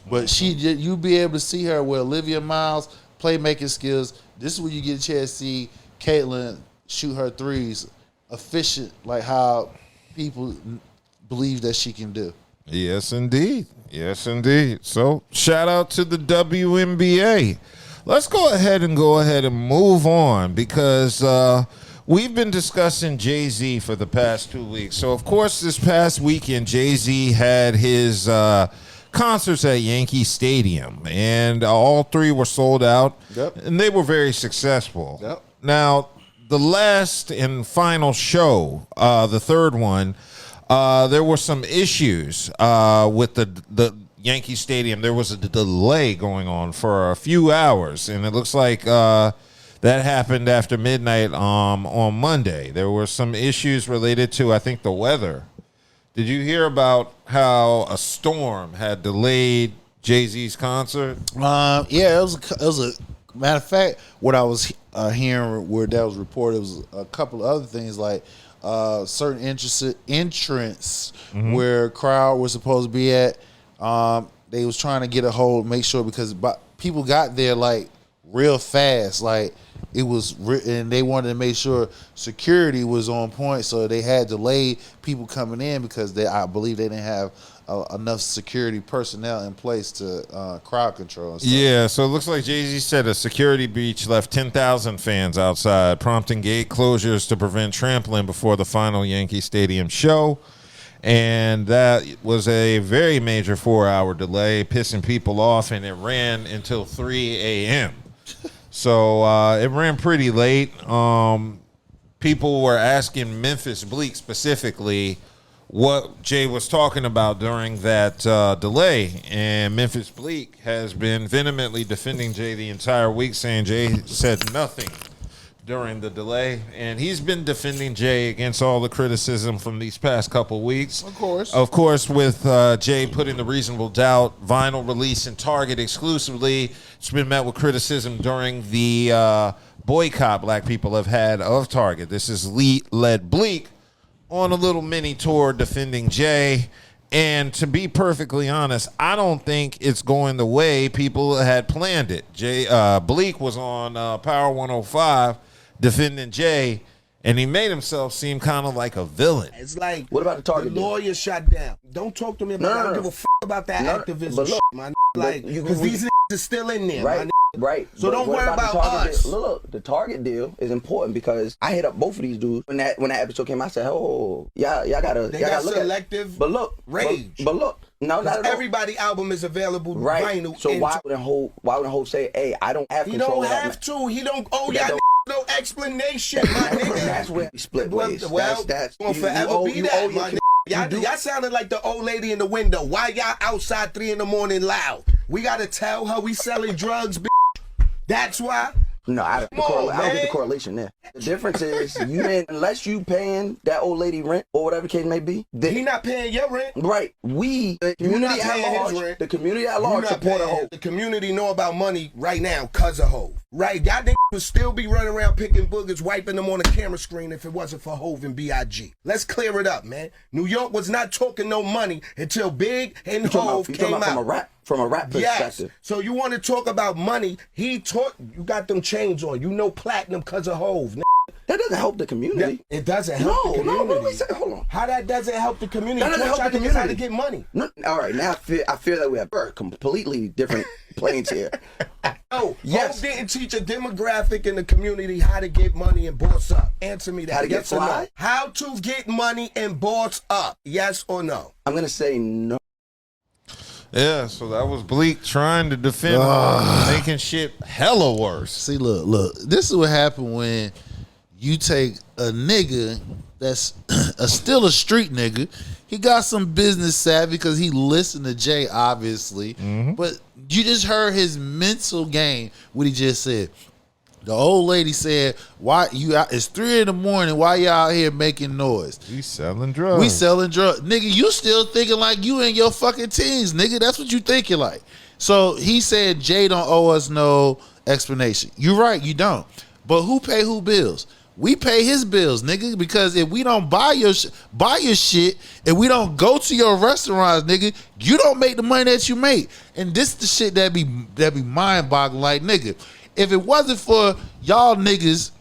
But you'll be able to see her with Olivia Miles, playmaking skills. This is where you get a chance to see Caitlin shoot her threes efficient, like how people believe that she can do. Yes, indeed. Yes, indeed. So, shout out to the WNBA. let's go ahead and move on because we've been discussing Jay-Z for the past 2 weeks. So, of course, this past weekend, Jay-Z had his concerts at Yankee Stadium, and all 3 were sold out, and they were very successful. Yep. Now, the last and final show, the third one, there were some issues with the Yankee Stadium. There was a delay going on for a few hours, and it looks like that happened after midnight on Monday. There were some issues related to, I think, the weather. Did you hear about how a storm had delayed Jay-Z's concert? Yeah, it was a matter of fact. What I was hearing, where that was reported, was a couple of other things like certain entrance where crowd was supposed to be at. They was trying to get a hold, make sure, because people got there like real fast, like it was, and they wanted to make sure security was on point, so they had delayed people coming in because I believe they didn't have enough security personnel in place to crowd control and stuff. Yeah, so it looks like Jay-Z said a security breach left 10,000 fans outside, prompting gate closures to prevent trampling before the final Yankee Stadium show. And that was a very major 4-hour delay, pissing people off, and it ran until 3 a.m. So it ran pretty late. People were asking Memphis Bleak specifically what Jay was talking about during that delay. And Memphis Bleak has been vehemently defending Jay the entire week, saying Jay said nothing during the delay. And he's been defending Jay against all the criticism from these past couple weeks. Of course, with Jay putting the Reasonable Doubt vinyl release in Target exclusively. It's been met with criticism during the boycott black people have had of Target. This is led Bleak on a little mini tour defending Jay. And to be perfectly honest, I don't think it's going the way people had planned it. Bleak was on Power 105 defending Jay, and he made himself seem kind of like a villain. It's like, what about the Target the lawyer shot down? Don't talk to me about I don't give a about that activism look, my like, because these niggas are still in there, right? Right. So don't worry about us. Look, the Target deal is important because I hit up both of these dudes when that episode came. I said, "Oh, y'all gotta look selective at." But look, rage. But look, no, not everybody album is available right. Vinyl. So why wouldn't Hov say, "Hey, I don't have control"? He don't have to. He don't owe y'all no explanation, my nigga. That's where we split ways. Well, that's gonna forever be that, my nigga. Y'all sounded like the old lady in the window. Why y'all outside 3 a.m. loud? We gotta tell her we selling drugs, bitch. That's why. No, I don't get the correlation there. The difference is unless you paying that old lady rent or whatever the case may be. He not paying your rent. Right. The community at large support a Hov. The community know about money right now cause of Hov. Right. Y'all niggas would still be running around picking boogers, wiping them on a camera screen if it wasn't for Hov and B.I.G. Let's clear it up, man. New York was not talking no money until Big and Hov came out. From a rap perspective. Yes. So you want to talk about money? You got them chains on. You know platinum cause of Hov. That doesn't help the community. It doesn't help the community. No, what we say? Hold on. How that doesn't help the community? That doesn't help the community. How to get money. No, all right, now I fear that we have completely different planes here. Oh, yes. Hov didn't teach a demographic in the community how to get money and boss up. Answer me that. How to get fly? No? How to get money and boss up. Yes or no? I'm going to say no. Yeah, so that was Bleak trying to defend making shit hella worse. See, look. This is what happened when you take a nigga that's still a street nigga. He got some business savvy because he listened to Jay, obviously. Mm-hmm. But you just heard his mental game, what he just said. The old lady said, "Why you out? It's 3 a.m. Why you out here making noise? We selling drugs. Nigga, you still thinking like you in your fucking teens, nigga. That's what you thinking like." So he said, "Jay don't owe us no explanation." You're right, you don't. But who pay who bills? We pay his bills, nigga. Because if we don't buy your shit, and we don't go to your restaurants, nigga, you don't make the money that you make. And this the shit that be mind boggling, like, nigga. If it wasn't for y'all niggas,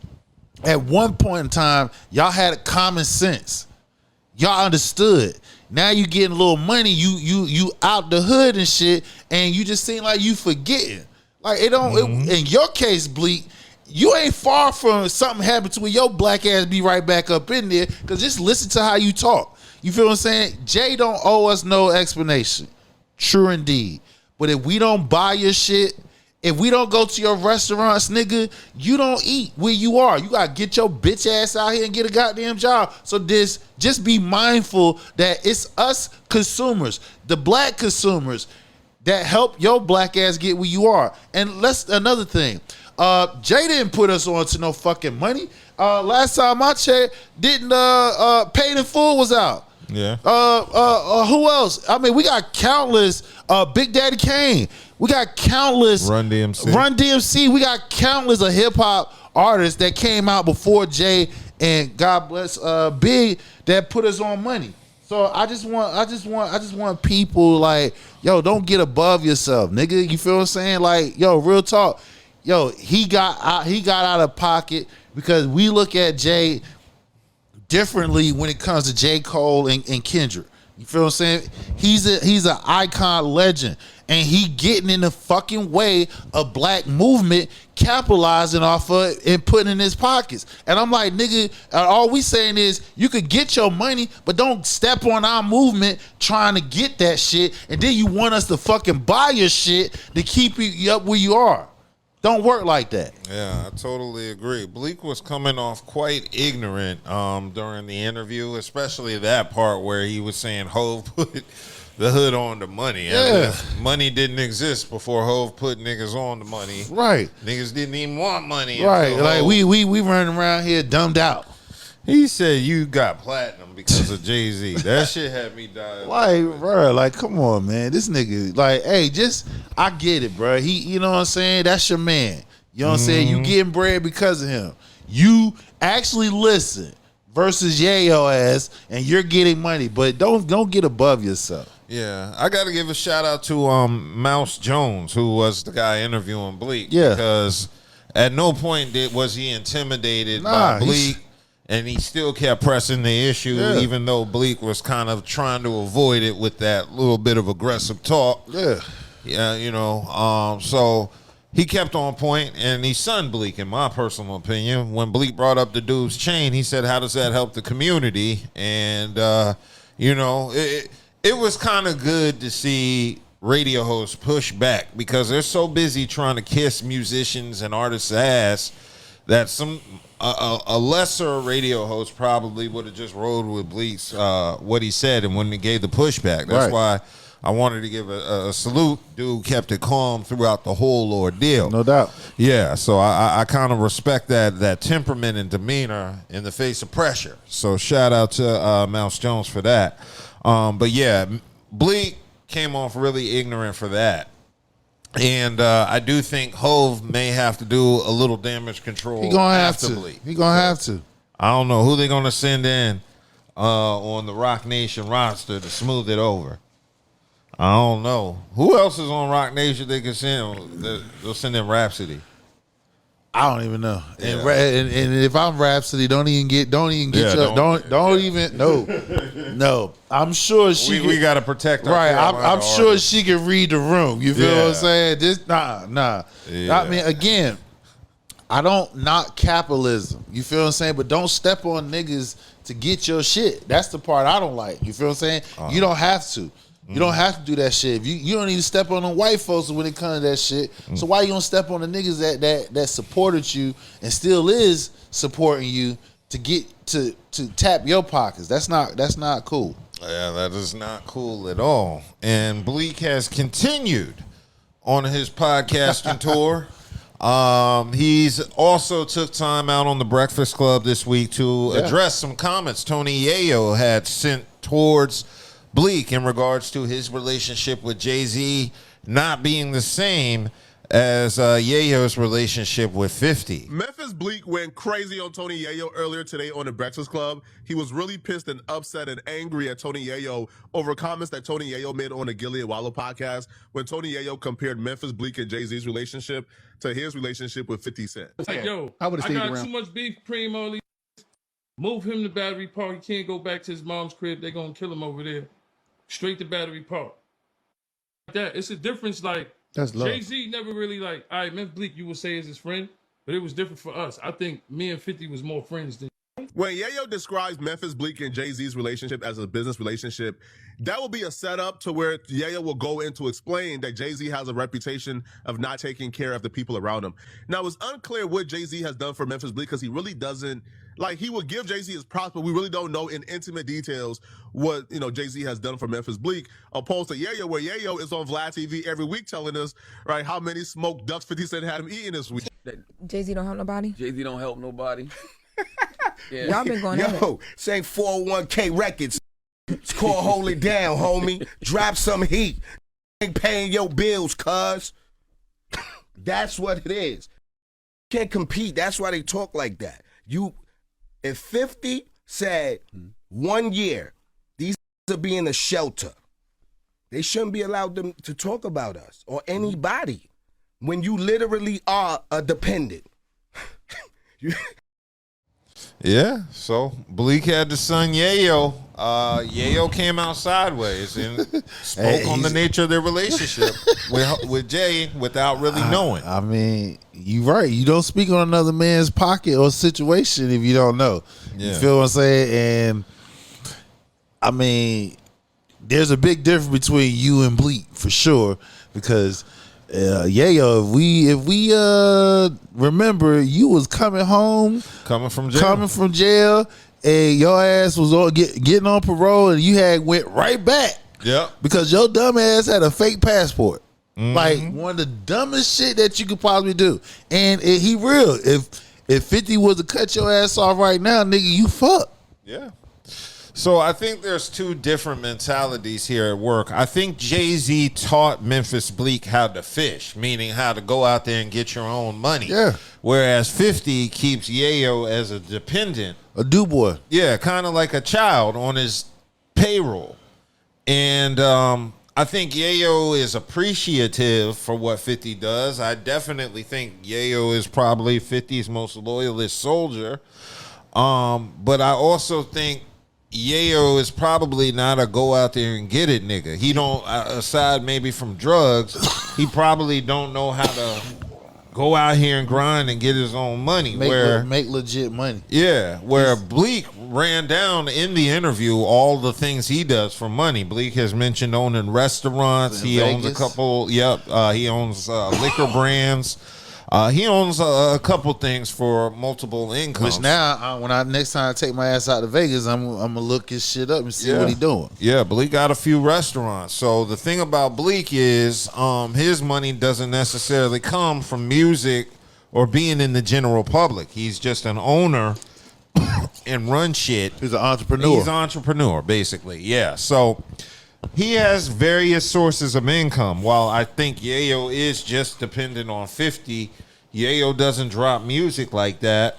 at one point in time, y'all had common sense. Y'all understood. Now you getting a little money, you out the hood and shit, and you just seem like you forgetting. Like it don't. In your case, Bleak, you ain't far from something happened to where your black ass be right back up in there. Cause just listen to how you talk. You feel what I'm saying? Jay don't owe us no explanation. True indeed. But if we don't buy your shit, if we don't go to your restaurants, nigga, you don't eat where you are. You gotta get your bitch ass out here and get a goddamn job. So just be mindful that it's us consumers, the black consumers, that help your black ass get where you are. And another thing. Jay didn't put us on to no fucking money. Last time I checked, didn't Paid in Full was out. Yeah. Who else? I mean, we got countless. Big Daddy Kane. We got countless. Run DMC. Run DMC. We got countless of hip hop artists that came out before Jay and God bless Big that put us on money. So I just want people like, yo, don't get above yourself, nigga. You feel what I'm saying? Like, yo, real talk. Yo, he got out of pocket because we look at Jay differently when it comes to J. Cole and Kendrick. You feel what I'm saying? He's an icon legend, and he getting in the fucking way of black movement, capitalizing off of it and putting in his pockets. And I'm like, nigga, all we saying is you could get your money, but don't step on our movement trying to get that shit, and then you want us to fucking buy your shit to keep you up where you are. Don't work like that. Yeah, I totally agree. Bleak was coming off quite ignorant during the interview, especially that part where he was saying Hove put the hood on the money. Yeah. Money didn't exist before Hove put niggas on the money. Right. Niggas didn't even want money. Right. Like we running around here dumbed out. He said you got platinum because of Jay-Z. That shit had me dying. Like, bro, like, come on, man. This nigga, like, hey, I get it, bro. He, you know what I'm saying? That's your man. You know what I'm saying? You getting bread because of him. You actually listen versus yayo ass, and you're getting money, but don't get above yourself. Yeah, I got to give a shout out to Mouse Jones, who was the guy interviewing Bleak. Yeah. Because at no point was he intimidated by Bleak. And he still kept pressing the issue, even though Bleak was kind of trying to avoid it with that little bit of aggressive talk. Yeah. Yeah, you know. So he kept on point, and he sunned Bleak, in my personal opinion. When Bleak brought up the dude's chain, he said, how does that help the community? And, you know, it was kind of good to see radio hosts push back because they're so busy trying to kiss musicians and artists' ass that a lesser radio host probably would have just rode with Bleak's what he said and when he gave the pushback. That's why I wanted to give a salute. Dude kept it calm throughout the whole ordeal. No doubt. Yeah, so I kind of respect that temperament and demeanor in the face of pressure. So shout out to Mouse Jones for that. But yeah, Bleak came off really ignorant for that. And I do think Hove may have to do a little damage control. He gonna have to. He gonna have to. I don't know who they're gonna send in on the Rock Nation roster to smooth it over. I don't know who else is on Rock Nation they can send. They'll send in Rhapsody. I don't even know. Yeah. And if I'm Rhapsody, don't even get no. I'm sure we got to protect our right. I'm sure artists. she can read the room. You feel what I'm saying? Just nah. Yeah. I mean, again, I don't knock capitalism. You feel what I'm saying? But don't step on niggas to get your shit. That's the part I don't like. You feel what I'm saying? You don't have to. You don't have to do that shit. If you don't even step on the white folks when it comes to that shit. So why you don't step on the niggas that supported you and still is supporting you to get to tap your pockets? That's not cool. Yeah, that is not cool at all. And Bleak has continued on his podcasting tour. He's also took time out on the Breakfast Club this week to address some comments Tony Yayo had sent towards Bleak in regards to his relationship with Jay-Z not being the same as Yayo's relationship with 50. Memphis Bleak went crazy on Tony Yayo earlier today on the Breakfast Club. He was really pissed and upset and angry at Tony Yayo over comments that Tony Yayo made on the Gilly and Wallow podcast when Tony Yayo compared Memphis Bleak and Jay-Z's relationship to his relationship with 50 Cent. Like, yo, I got too much beef cream on these. Move him to Battery Park. He can't go back to his mom's crib. They're going to kill him over there. Straight to Battery Park. That it's a difference. Like That's love. Jay-Z never really all right, Memphis Bleak, you would say is his friend, but it was different for us. I think me and 50 was more friends than. When Yayo describes Memphis Bleak and Jay-Z's relationship as a business relationship, that will be a setup to where Yayo will go in to explain that Jay-Z has a reputation of not taking care of the people around him. Now, it's unclear what Jay-Z has done for Memphis Bleak because he really doesn't, he would give Jay-Z his props, but we really don't know in intimate details what, Jay-Z has done for Memphis Bleak, opposed to Yayo, where Yayo is on Vlad TV every week telling us, right, how many smoked ducks 50 Cent had him eating this week. Jay-Z don't help nobody? Jay-Z don't help nobody. Yeah. Y'all been going at it. Yo, say 401k records. It's called Hold It Down, homie. Drop some heat. Ain't paying your bills, cuz. That's what it is. Can't compete. That's why they talk like that. If 50 said 1 year, these are be in a shelter, they shouldn't be allowed to talk about us or anybody when you literally are a dependent. Yeah, so Bleak had the son Yayo. Yayo came out sideways and spoke on the nature of their relationship with Jay without really knowing. I mean, you right. You don't speak on another man's pocket or situation if you don't know. Yeah. You feel what I'm saying? And I mean, there's a big difference between you and Bleak for sure because Yayo, if we remember, you was coming from jail, and your ass was getting on parole, and you had went right back. Yeah, because your dumb ass had a fake passport. Like one of the dumbest shit that you could possibly do. And he real. If 50 was to cut your ass off right now, nigga, you fuck. Yeah. So I think there's two different mentalities here at work. I think Jay-Z taught Memphis Bleak how to fish, meaning how to go out there and get your own money. Yeah. Whereas 50 keeps Yayo as a dependent. A do-boy. Yeah, kind of like a child on his payroll. And I think Yayo is appreciative for what 50 does. I definitely think Yayo is probably 50's most loyalist soldier. But I also think Yayo is probably not a go out there and get it nigga. He don't, aside maybe from drugs, he probably don't know how to go out here and grind and get his own money. Make legit money. Yeah, where Bleak ran down in the interview all the things he does for money. Bleak has mentioned owning restaurants. He owns a couple. Yep, he owns liquor brands. He owns a couple things for multiple incomes. Which now, when next time I take my ass out to Vegas, I'm gonna look his shit up and see what he doing. Yeah, Bleak got a few restaurants. So the thing about Bleak is, his money doesn't necessarily come from music or being in the general public. He's just an owner and run shit. He's an entrepreneur. He's an entrepreneur, basically. Yeah. So he has various sources of income. While I think Yayo is just dependent on 50, Yayo doesn't drop music like that.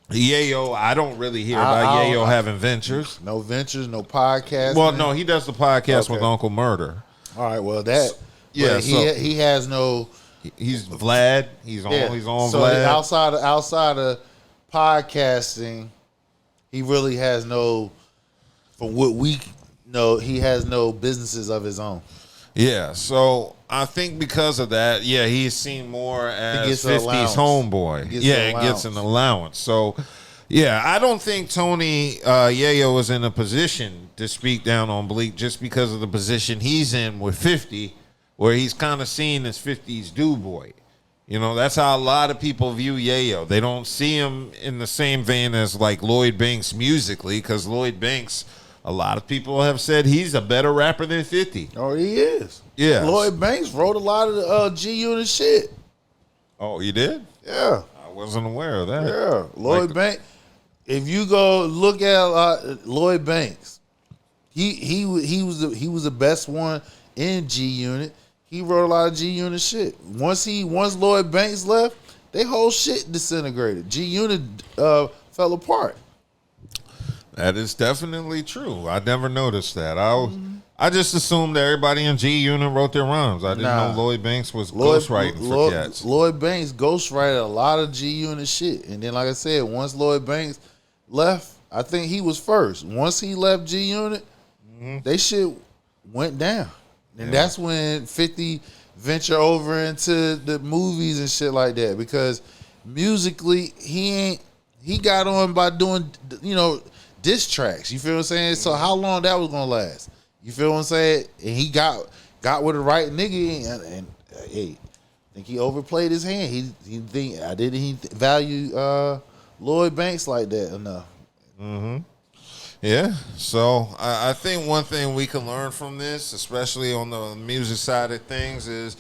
Yayo, I don't really hear about Yayo having ventures. No ventures, no podcast. Well, no, he does the podcast with Uncle Murder. All right, well that. Yeah, he has no. He's Vlad. He's on so Vlad. Outside of podcasting, he really has no. From what we know, he has no businesses of his own. Yeah, so I think because of that, he's seen more as 50's homeboy. He gets an allowance. So, I don't think Tony Yayo is in a position to speak down on Bleak just because of the position he's in with 50, where he's kind of seen as 50's do boy. You know, that's how a lot of people view Yayo. They don't see him in the same vein as like Lloyd Banks musically, because Lloyd Banks, a lot of people have said he's a better rapper than 50. Oh, he is. Yeah. Lloyd Banks wrote a lot of the G-Unit shit. Oh, he did? Yeah. I wasn't aware of that. Yeah. Lloyd Banks. If you go look at Lloyd Banks, he was the best one in G-Unit. He wrote a lot of G-Unit shit. Once Lloyd Banks left, they whole shit disintegrated. G-Unit fell apart. That is definitely true. I never noticed that. I just assumed that everybody in G-Unit wrote their rhymes. I didn't know Lloyd Banks was ghostwriting for cats. Lloyd Banks ghostwrited a lot of G-Unit shit. And then, like I said, once Lloyd Banks left, I think he was first. Once he left G-Unit, they shit went down. And that's when 50 venture over into the movies and shit like that because musically he got on by doing diss tracks. You feel what I'm saying? So how long that was gonna last? You feel what I'm saying? And he got with the right nigga and hey, I think he overplayed his hand. He value Lloyd Banks like that enough. Mm-hmm. Yeah. So I think one thing we can learn from this, especially on the music side of things, is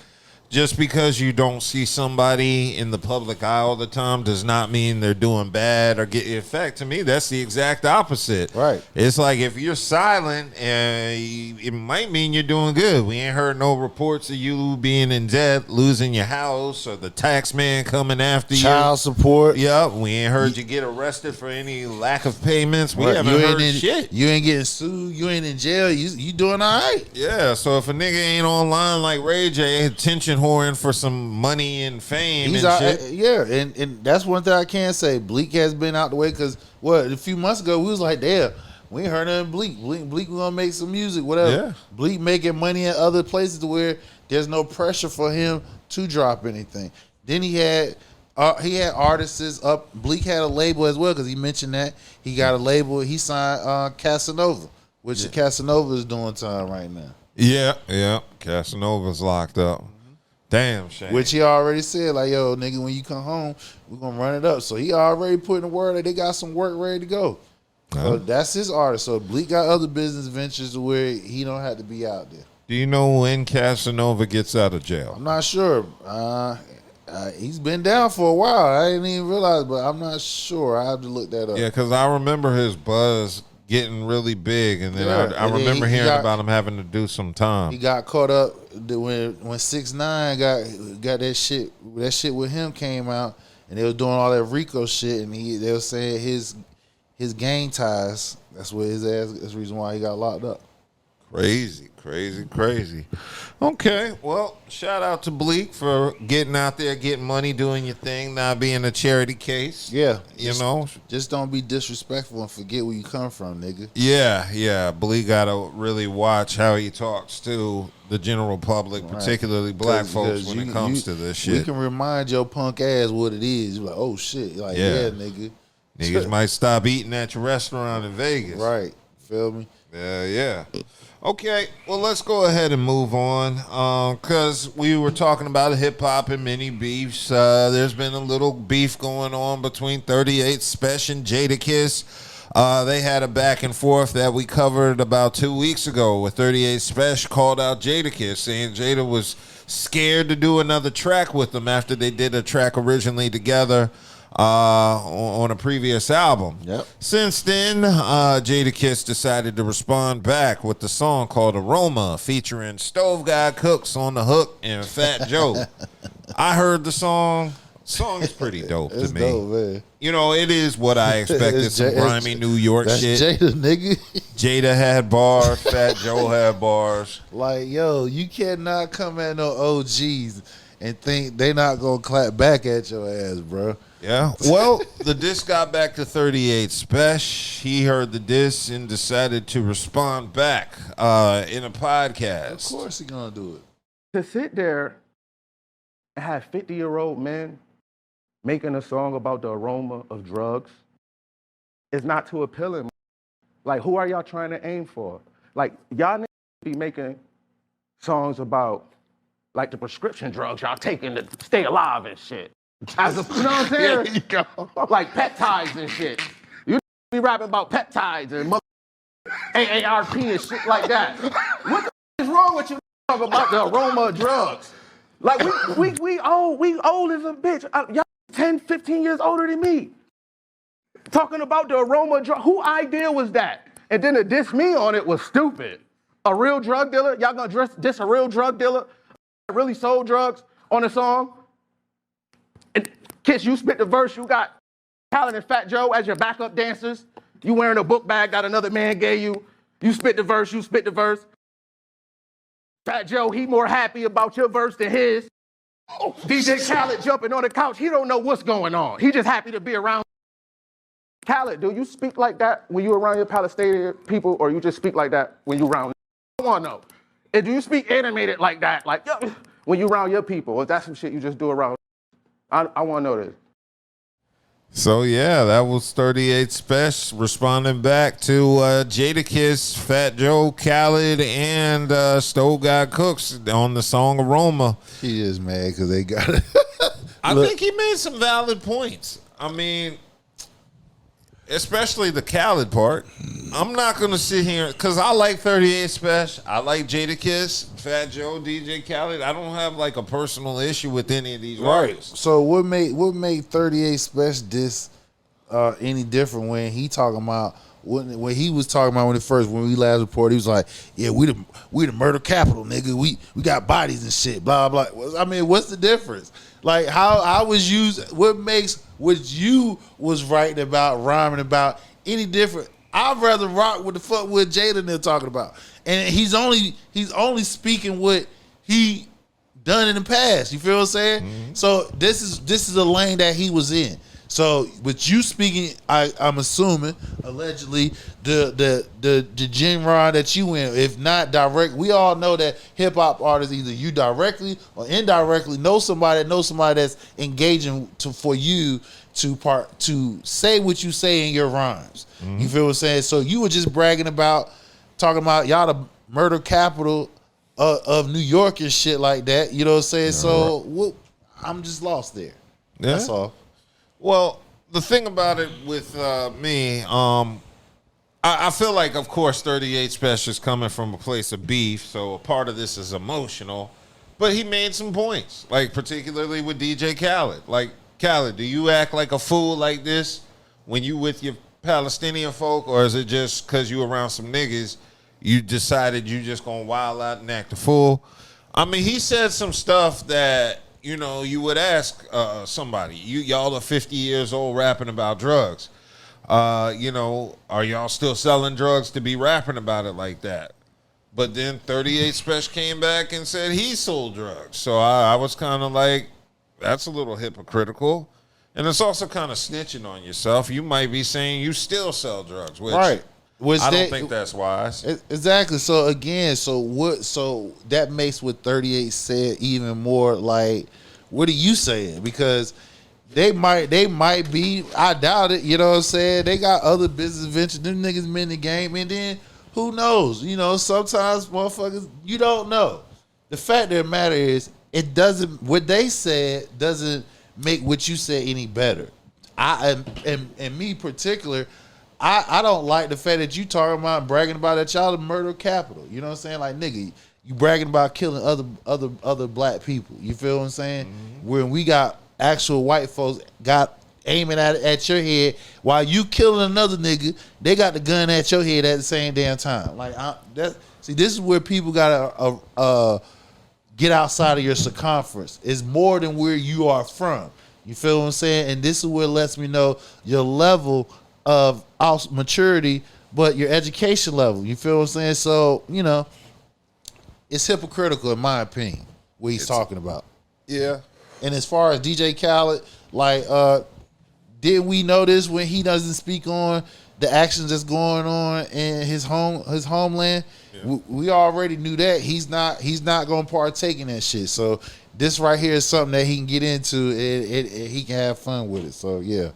just because you don't see somebody in the public eye all the time does not mean they're doing bad or get. In fact, to me, that's the exact opposite. Right. It's like if you're silent, it might mean you're doing good. We ain't heard no reports of you being in debt, losing your house, or the tax man coming after you. Child support. Yep. We ain't heard you get arrested for any lack of payments. We haven't heard shit. You ain't getting sued. You ain't in jail. You doing all right. Yeah. So if a nigga ain't online like Ray J, attention whoring for some money and fame and shit. Yeah, and that's one thing I can say. Bleak has been out the way because a few months ago we was like, damn, we ain't heard nothing Bleak. Bleak gonna make some music, whatever. Yeah. Bleak making money at other places where there's no pressure for him to drop anything. Then he had artists up. Bleak had a label as well because he mentioned that he got a label. He signed Casanova, which Casanova is doing time right now. Yeah. Casanova's locked up. Damn shame. Which he already said, like, yo, nigga, when you come home, we're going to run it up. So he already put in the word that they got some work ready to go. So that's his artist. So Bleak got other business ventures where he don't have to be out there. Do you know when Casanova gets out of jail? I'm not sure. He's been down for a while. I didn't even realize, but I'm not sure. I have to look that up. Yeah, because I remember his buzz getting really big, and then I remember hearing about him having to do some time. He got caught up when 6ix9ine got that shit. That shit with him came out, and they was doing all that Rico shit, and they were saying his gang ties. That's what his ass. That's the reason why he got locked up. Crazy. Okay, well, shout out to Bleak for getting out there, getting money, doing your thing, not being a charity case. Yeah. Just don't be disrespectful and forget where you come from, nigga. Yeah. Bleak got to really watch how he talks to the general public, particularly black folks when it comes to this shit. We can remind your punk ass what it is. You're like, oh, shit. Like, yeah nigga. Niggas might stop eating at your restaurant in Vegas. Right. Feel me? Yeah. Okay, well, let's go ahead and move on because we were talking about hip-hop and mini beefs. There's been a little beef going on between 38 Special and Jadakiss. They had a back and forth that we covered about 2 weeks ago where 38 Special called out Jadakiss, saying Jada was scared to do another track with them after they did a track originally together on a previous album. Yep. Since then, Jadakiss decided to respond back with the song called Aroma, featuring Stove Guy Cooks on the hook and Fat Joe. I heard the song. The song is pretty dope to me. Dope, man. It is what I expected. Some grimy New York shit. Jada, nigga. Jada had bars. Fat Joe had bars. Like, yo, you cannot come at no OGs and think they not gonna clap back at your ass, bro. Yeah. Well, the diss got back to 38 Special. He heard the diss and decided to respond back in a podcast. Of course he gonna do it. To sit there and have 50-year-old men making a song about the aroma of drugs is not too appealing. Like, who are y'all trying to aim for? Like, y'all niggas be making songs about, like, the prescription drugs y'all taking to stay alive and shit. As a, you know what I'm saying? There you go. Like peptides and shit. You be rapping about peptides and AARP and shit like that. What the is wrong with you talking about the aroma of drugs? Like, we old as a bitch. Y'all 10, 15 years older than me. Talking about the aroma of drugs. Who idea was that? And then to diss me on it was stupid. A real drug dealer? Y'all gonna diss a real drug dealer? Really sold drugs on a song? And Kiss, you spit the verse, you got Khaled and Fat Joe as your backup dancers. You wearing a book bag that another man gave you. You spit the verse, Fat Joe, he more happy about your verse than his. DJ Khaled jumping on the couch, he don't know what's going on. He just happy to be around. Khaled, do you speak like that when you around your Palestinian people, or you just speak like that when you around? I want to know. And do you speak animated like that? Like, yo, when you around your people, or that's some shit you just do around. I want to know this. So, yeah, that was 38 Special responding back to Jadakiss, Fat Joe, Khaled, and Stove God Cooks on the song Aroma. He is mad because they got it. I think he made some valid points. I mean, especially the Khaled part. I'm not going to sit here because I like 38 Special. I like Jadakiss, Fat Joe, DJ Khaled. I don't have like a personal issue with any of these artists. So what made 38 Special this any different when he talking about when he was talking about when we last reported, he was like, yeah, we the murder capital, nigga. We got bodies and shit, blah blah. I mean, what's the difference? Like how was used? What makes what you was writing about, rhyming about any different? I'd rather rock with the fuck with Jada they're talking about, and he's only speaking what he done in the past. You feel what I'm saying? Mm-hmm. So this is a lane that he was in. So with you speaking, I'm assuming allegedly the genre that you in, if not direct, we all know that hip hop artists either you directly or indirectly know somebody that's engaging for you to say what you say in your rhymes. Mm-hmm. You feel what I'm saying? So you were just bragging about talking about y'all the murder capital of New York and shit like that. You know what I'm saying? So I'm just lost there. Yeah. That's all. Well, the thing about it with me, I feel like, of course, 38 Special is coming from a place of beef, so a part of this is emotional. But he made some points, like particularly with DJ Khaled. Like, Khaled, do you act like a fool like this when you with your Palestinian folk, or is it just because you around some niggas, you decided you just gonna wild out and act a fool? I mean, he said some stuff that, you know, you would ask somebody, y'all are 50 years old rapping about drugs. You know, are y'all still selling drugs to be rapping about it like that? But then 38 Special came back and said he sold drugs. So I was kind of like, that's a little hypocritical. And it's also kind of snitching on yourself. You might be saying you still sell drugs, which I don't think that's wise. Exactly. So again, so that makes what 38 said even more like, what are you saying? Because they might be, I doubt it, you know what I'm saying? They got other business ventures, them niggas been in the game, and then who knows? You know, sometimes motherfuckers, you don't know. The fact of the matter is, what they said doesn't make what you said any better. And me particular, I don't like the fact that you talking about bragging about that y'all the murder capital. You know what I'm saying? Like, nigga, you bragging about killing other black people. You feel what I'm saying? Mm-hmm. When we got actual white folks got aiming at your head while you killing another nigga, they got the gun at your head at the same damn time. Like, this is where people gotta get outside of your circumference. It's more than where you are from. You feel what I'm saying? And this is where it lets me know your level of maturity, but your education level. You feel what I'm saying? So, you know, it's hypocritical in my opinion what he's talking about. Yeah. And as far as DJ Khaled, like, did we notice when he doesn't speak on the actions that's going on in his homeland? Yeah. We already knew that he's not going to partake in that shit. So this right here is something that he can get into and he can have fun with it. So yeah.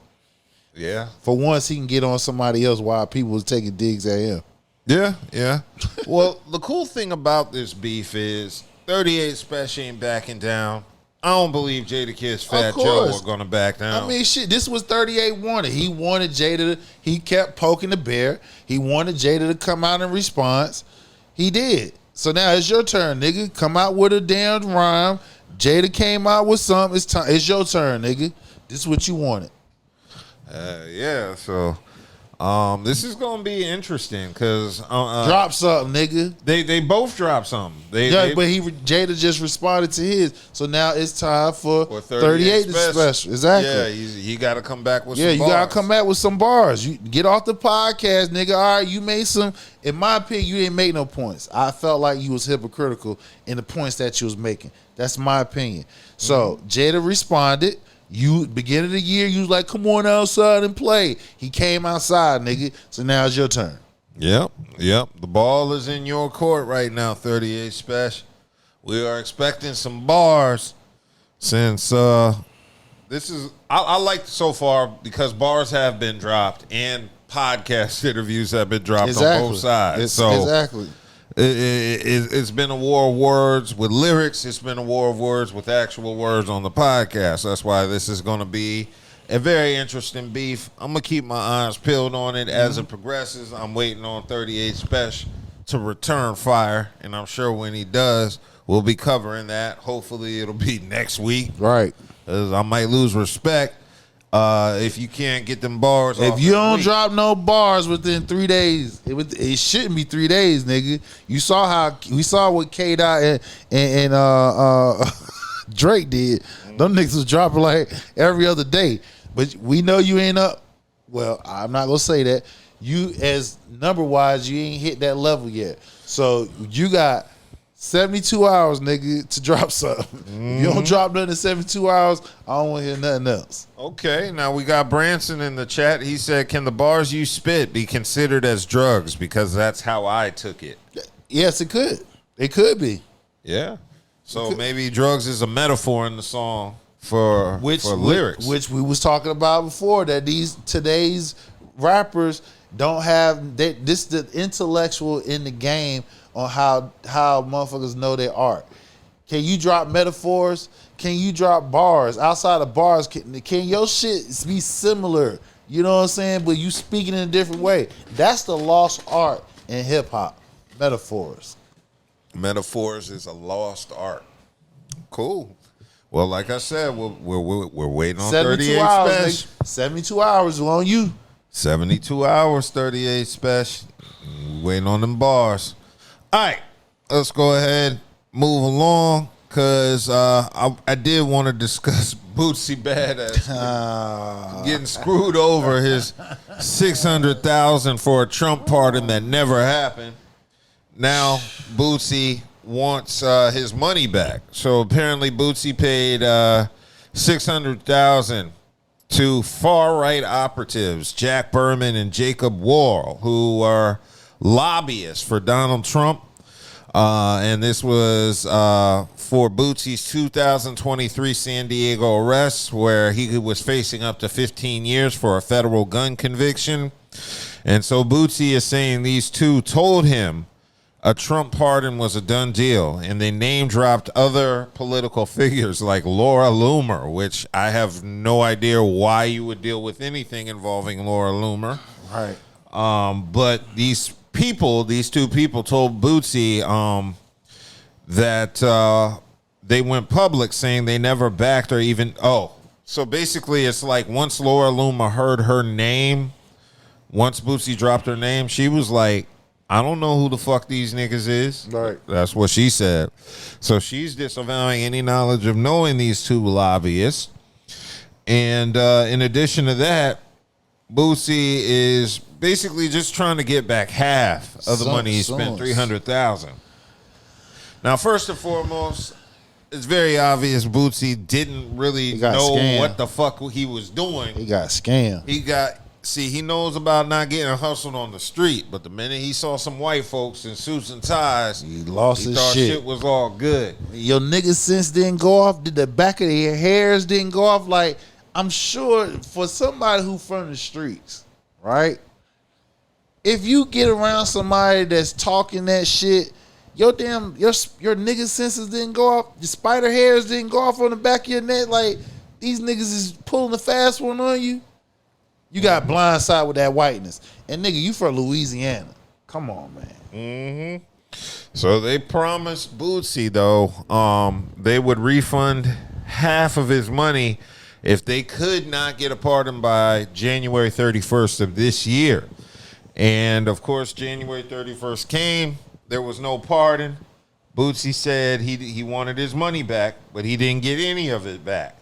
For once, he can get on somebody else while people was taking digs at him. Yeah. Well, the cool thing about this beef is 38 Special ain't backing down. I don't believe Jadakiss, Fat Joe are going to back down. I mean, shit, this was 38 wanted. He wanted Jada he kept poking the bear. He wanted Jada to come out in response. He did. So now it's your turn, nigga. Come out with a damn rhyme. Jada came out with something. It's your turn, nigga. This is what you wanted. Yeah, so this is gonna be interesting because drop something, nigga. They both dropped something. But Jada just responded to his. So now it's time for 38 Special. Exactly. Yeah, he got to come back with. Yeah, you got to come back with some bars. You get off the podcast, nigga. All right, you made some. In my opinion, you didn't make no points. I felt like you was hypocritical in the points that you was making. That's my opinion. So Jada responded. You beginning of the year, you was like, come on outside and play. He came outside, nigga. So now it's your turn. Yep. The ball is in your court right now, 38 Special. We are expecting some bars since this is I like so far because bars have been dropped and podcast interviews have been dropped on both sides. Exactly. It's been a war of words with lyrics. It's been a war of words with actual words on the podcast. That's why this is going to be a very interesting beef. I'm going to keep my eyes peeled on it as it progresses. I'm waiting on 38 Special to return fire, and I'm sure when he does, we'll be covering that. Hopefully it'll be next week. Right. 'Cause I might lose respect if you can't get them bars. If off you that don't week. drop no bars within 3 days, it shouldn't be 3 days, nigga. You saw what K Dot and Drake did. Them niggas was dropping like every other day. But we know you ain't up. Well, I'm not gonna say that. You as number wise, you ain't hit that level yet. So you got 72 hours, nigga, to drop something. If you don't drop nothing in 72 hours, I don't want to hear nothing else. Okay, now we got Branson in the chat. He said, can the bars you spit be considered as drugs? Because that's how I took it. Yes, it could. It could be. Yeah. So maybe drugs is a metaphor in the song for lyrics. Which we was talking about before, that today's rappers don't have this the intellectual in the game on how motherfuckers know their art. Can you drop metaphors? Can you drop bars? Outside of bars, can your shit be similar? You know what I'm saying? But you speaking in a different way. That's the lost art in hip hop. Metaphors. Metaphors is a lost art. Cool. Well, like I said, we're waiting on 38 hours, Special. 72 hours on you. 72 hours, 38 Special. Waiting on them bars. All right, let's go ahead, move along, because I did want to discuss Bootsy Badass getting screwed over his $600,000 for a Trump pardon that never happened. Now Bootsy wants his money back. So apparently Bootsy paid $600,000 to far-right operatives, Jack Berman and Jacob Wall, who are lobbyists for Donald Trump. And this was for Bootsy's 2023 San Diego arrest, where he was facing up to 15 years for a federal gun conviction. And so Bootsy is saying these two told him a Trump pardon was a done deal, and they name-dropped other political figures like Laura Loomer, which I have no idea why you would deal with anything involving Laura Loomer. Right. But these two people told Bootsy that they went public saying they never backed or even... So basically it's like once Laura Loomer heard her name, once Bootsy dropped her name, she was like, I don't know who the fuck these niggas is. Right. That's what she said. So she's disavowing any knowledge of knowing these two lobbyists. And in addition to that, Bootsy is basically just trying to get back half of the money he spent, $300,000. Now, first and foremost, it's very obvious Bootsy didn't really know what the fuck he was doing. He got scammed. He knows about not getting hustled on the street, but the minute he saw some white folks in suits and ties, he lost his thought shit. Shit was all good. Your nigga sense didn't go off. Did the back of their hairs didn't go off? Like, I'm sure for somebody who from the streets, right? If you get around somebody that's talking that shit, your nigga senses didn't go off. Your spider hairs didn't go off on the back of your neck. Like, these niggas is pulling the fast one on you. You got blindsided with that whiteness. And nigga, you from Louisiana. Come on, man. Mm-hmm. So they promised Bootsy, though, they would refund half of his money if they could not get a pardon by January 31st of this year. And, of course, January 31st came. There was no pardon. Bootsy said he wanted his money back, but he didn't get any of it back.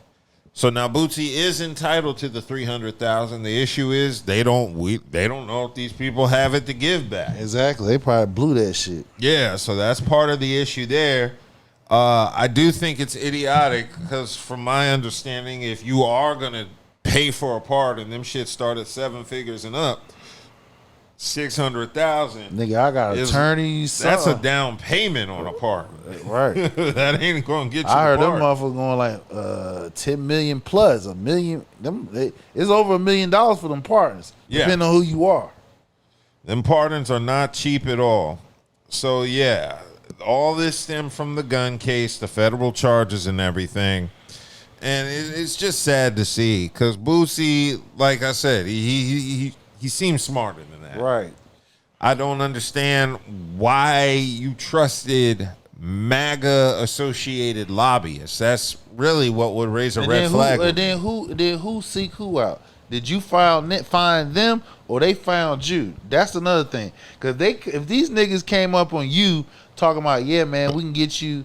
So now Bootsy is entitled to the $300,000. The issue is they don't know if these people have it to give back. Exactly. They probably blew that shit. Yeah, so that's part of the issue there. I do think it's idiotic because from my understanding, if you are going to pay for a pardon, them shit start at 7 figures and up. $600,000. Nigga, I got attorneys. That's a down payment on an apartment. Right. That ain't going to get you. I heard them motherfuckers going like $10 million plus, $1 million. It's over $1 million for them partners, depending on who you are. Them pardons are not cheap at all. So yeah, all this stemmed from the gun case, the federal charges, and everything. And it's just sad to see because Boosie, like I said, he seems smarter than that. Right. I don't understand why you trusted MAGA associated lobbyists. That's really what would raise a red flag. And then who seek who out? Did you find them or they found you? That's another thing. Because if these niggas came up on you talking about, yeah, man, we can get you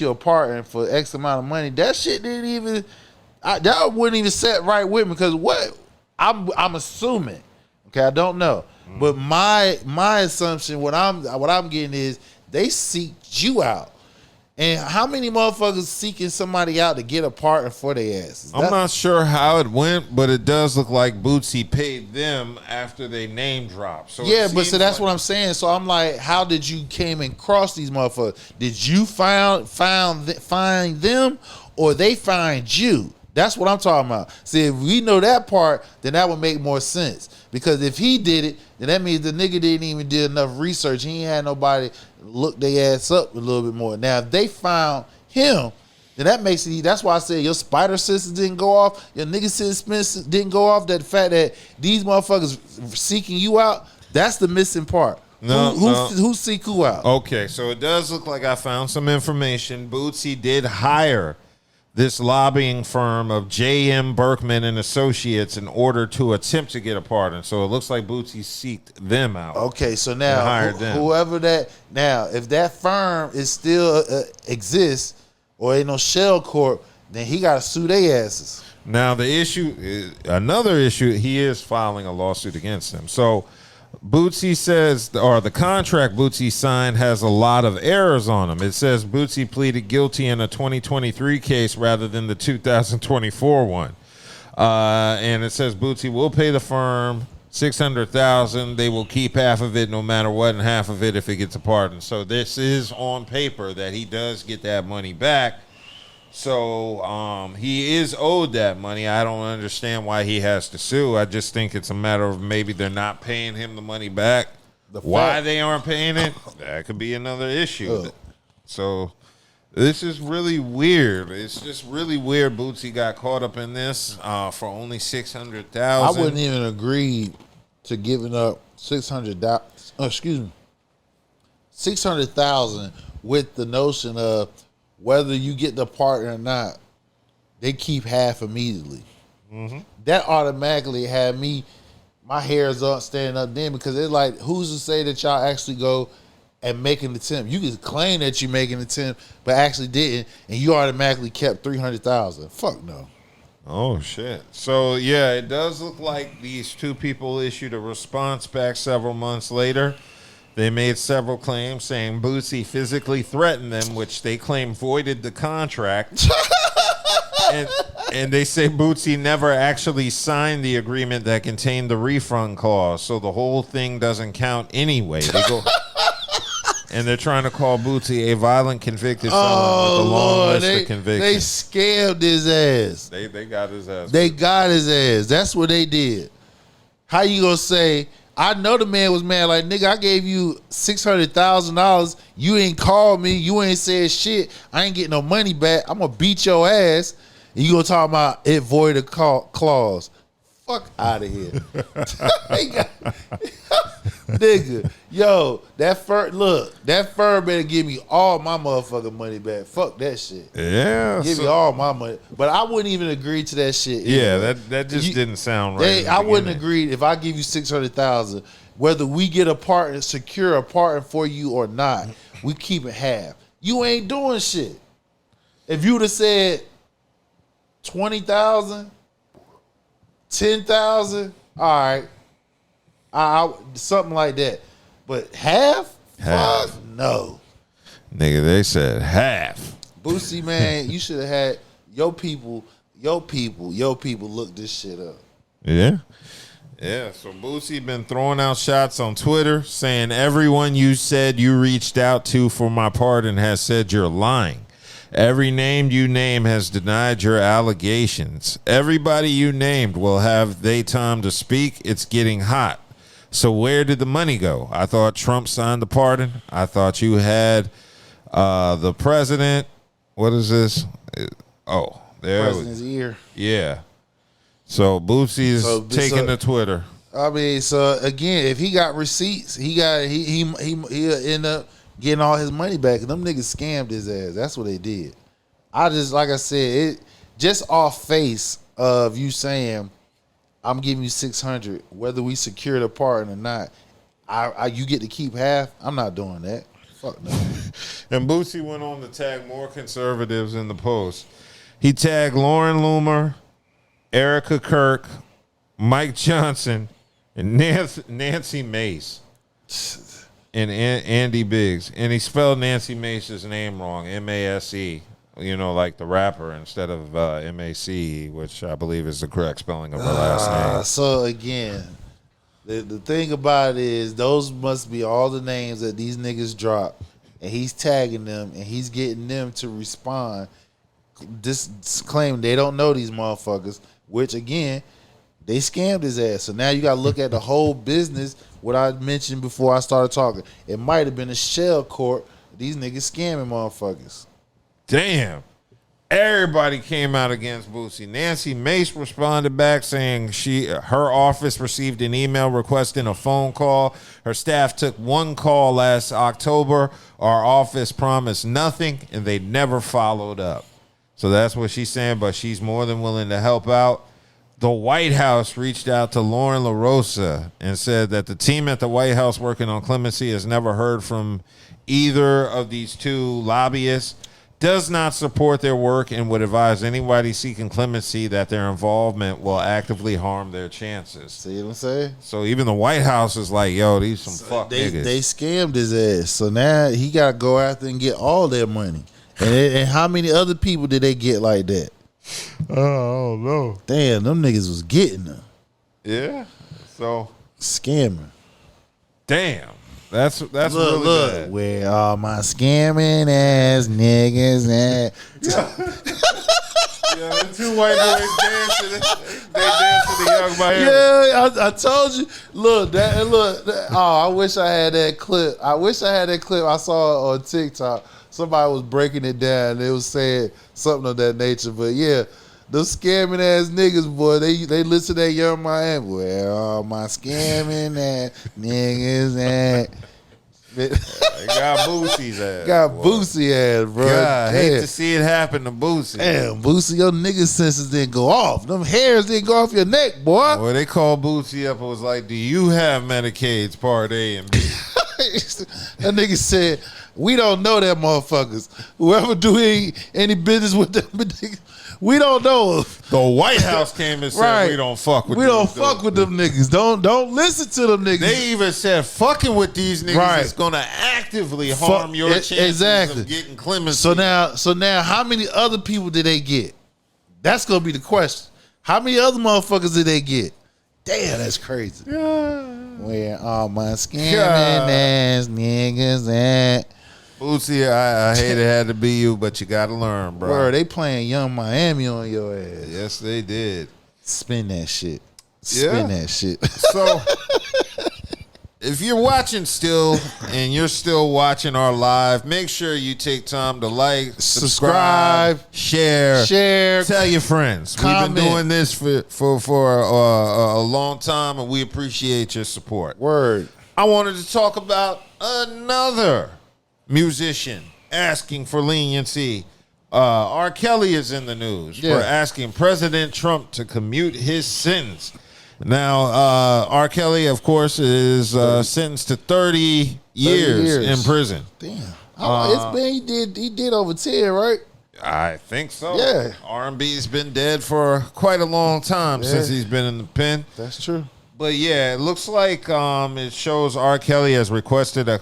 a partner for X amount of money. That shit didn't even. That wouldn't even set right with me. Because what I'm assuming. Okay, I don't know, but my assumption, what I'm getting is they seeked you out. And how many motherfuckers seeking somebody out to get a partner for their asses? I'm not sure how it went, but it does look like Bootsy paid them after they name dropped. So yeah, but so that's what I'm saying. So I'm like, how did you came and cross these motherfuckers? Did you find them or they find you? That's what I'm talking about. See, if we know that part, then that would make more sense. Because if he did it, then that means the nigga didn't even do enough research. He ain't had nobody look their ass up a little bit more. Now, if they found him, then that makes it. That's why I said your spider senses didn't go off. Your nigga sense didn't go off. That fact that these motherfuckers seeking you out, that's the missing part. Who seek who out? Okay, so it does look like I found some information. Bootsy did hire this lobbying firm of J.M. Berkman and Associates in order to attempt to get a pardon. So it looks like Bootsy seeked them out. Okay, so now whoever that now, if that firm is still exists or ain't no shell corp, then he got to sue their asses. Now another issue, he is filing a lawsuit against them. So Bootsy says, or the contract Bootsy signed has a lot of errors on them. It says Bootsy pleaded guilty in a 2023 case rather than the 2024 one. And it says Bootsy will pay the firm $600,000. They will keep half of it no matter what, and half of it if it gets a pardon. So this is on paper that he does get that money back. So he is owed that money. I don't understand why he has to sue. I just think it's a matter of maybe they're not paying him the money back. Why they aren't paying it, that could be another issue. So this is really weird. It's just really weird Bootsy got caught up in this for only $600,000. I wouldn't even agree to giving up $600,000 with the notion of whether you get the partner or not, they keep half immediately. Mm-hmm. That automatically had my hairs up standing up then, because it's like, who's to say that y'all actually go and make an attempt? You can claim that you make an attempt, but actually didn't, and you automatically kept $300,000. Fuck no. Oh, shit. So, yeah, it does look like these two people issued a response back several months later. They made several claims saying Bootsy physically threatened them, which they claim voided the contract. and they say Bootsy never actually signed the agreement that contained the refund clause, so the whole thing doesn't count anyway. And they're trying to call Bootsy a violent convicted felon with a long list of convictions. They scammed his ass. They got his ass. They got his ass. That's what they did. How you gonna say, I know the man was mad, like, nigga, I gave you $600,000. You ain't called me. You ain't said shit. I ain't getting no money back. I'm going to beat your ass. And you going to talk about it void a clause. Fuck out of here. Nigga, yo, that firm better give me all my motherfucking money back. Fuck that shit. Yeah. Give me all my money. But I wouldn't even agree to that shit. Yeah, that just didn't sound right. I wouldn't agree if I give you $600,000, whether we get a partner, secure a partner for you or not, we keep it half. You ain't doing shit. If you would have said 20,000, 10,000, all right. Something like that. But half? Fuck no. Nigga, they said half. Boosie, man, you should have had your people look this shit up. Yeah. Yeah, so Boosie been throwing out shots on Twitter saying everyone you said you reached out to for my pardon has said you're lying. Every name you name has denied your allegations. Everybody you named will have they time to speak. It's getting hot. So where did the money go? I thought Trump signed the pardon. I thought you had the president. What is this? Oh, there. President's ear. Yeah. So Boosie's taking to Twitter. I mean, so again, if he got receipts, he'll end up getting all his money back. And them niggas scammed his ass. That's what they did. Like I said, it just off face of you saying, I'm giving you 600, whether we secure the pardon or not. You get to keep half. I'm not doing that. Fuck no. And Boosie went on to tag more conservatives in the post. He tagged Lauren Loomer, Erica Kirk, Mike Johnson, and Nancy Mace, and Andy Biggs. And he spelled Nancy Mace's name wrong, M-A-S-E, like the rapper, instead of M-A-C-E, which I believe is the correct spelling of her last name. So, again, the thing about it is those must be all the names that these niggas drop, and he's tagging them, and he's getting them to respond, claim they don't know these motherfuckers, which, again, they scammed his ass. So now you got to look at the whole business, what I mentioned before I started talking. It might have been a shell court. These niggas scamming motherfuckers. Damn. Everybody came out against Boosie. Nancy Mace responded back saying her office received an email requesting a phone call. Her staff took one call last October. Our office promised nothing, and they never followed up. So that's what she's saying, but she's more than willing to help out. The White House reached out to Lauren LaRosa and said that the team at the White House working on clemency has never heard from either of these two lobbyists, does not support their work, and would advise anybody seeking clemency that their involvement will actively harm their chances. See what I'm saying? So even the White House is like, yo, these some fuck niggas. They scammed his ass. So now he got to go after and get all their money. And how many other people did they get like that? I don't know. Damn, them niggas was getting them. Yeah. So scamming. Damn. That's really bad. Where all my scamming ass niggas at? Yeah, the two white boys dancing. They dancing the Young Miami. Yeah, I told you. Look. I wish I had that clip. I saw it on TikTok. Somebody was breaking it down. They was saying something of that nature. But yeah, those scamming ass niggas, boy, they listen to that Young Miami. Where all my scamming ass niggas at? They got Boosie's ass. Got Boosie ass, bro. God, I hate to see it happen to Boosie. Damn, Boosie, your nigga senses didn't go off. Them hairs didn't go off your neck, boy. Well, they called Boosie up and was like, do you have Medicaid's Part A and B? That nigga said, we don't know that motherfuckers. Whoever do any business with them, we don't know them. The White House came and said, right. We don't fuck with them. We don't fuck with them niggas. Don't listen to them niggas. They even said fucking with these niggas is going to actively harm your chances of getting clemency. So now, how many other people did they get? That's going to be the question. How many other motherfuckers did they get? Damn, that's crazy. Yeah. Where all my scamming ass niggas at? Boosie, I hate it had to be you, but you got to learn, bro. Bro, they playing Young Miami on your ass. Yes, they did. Spin that shit. Spin that shit. So, if you're watching still and you're still watching our live, make sure you take time to like, subscribe, share, tell your friends. Comment. We've been doing this for a long time, and we appreciate your support. Word. I wanted to talk about another musician asking for leniency. R. Kelly is in the news for asking President Trump to commute his sentence. Now, R. Kelly, of course, is sentenced to 30 years in prison. Damn. It's been he did over 10, right? I think so. Yeah. R&B's been dead for quite a long time since he's been in the pen. That's true. But yeah, it looks like it shows R. Kelly has requested a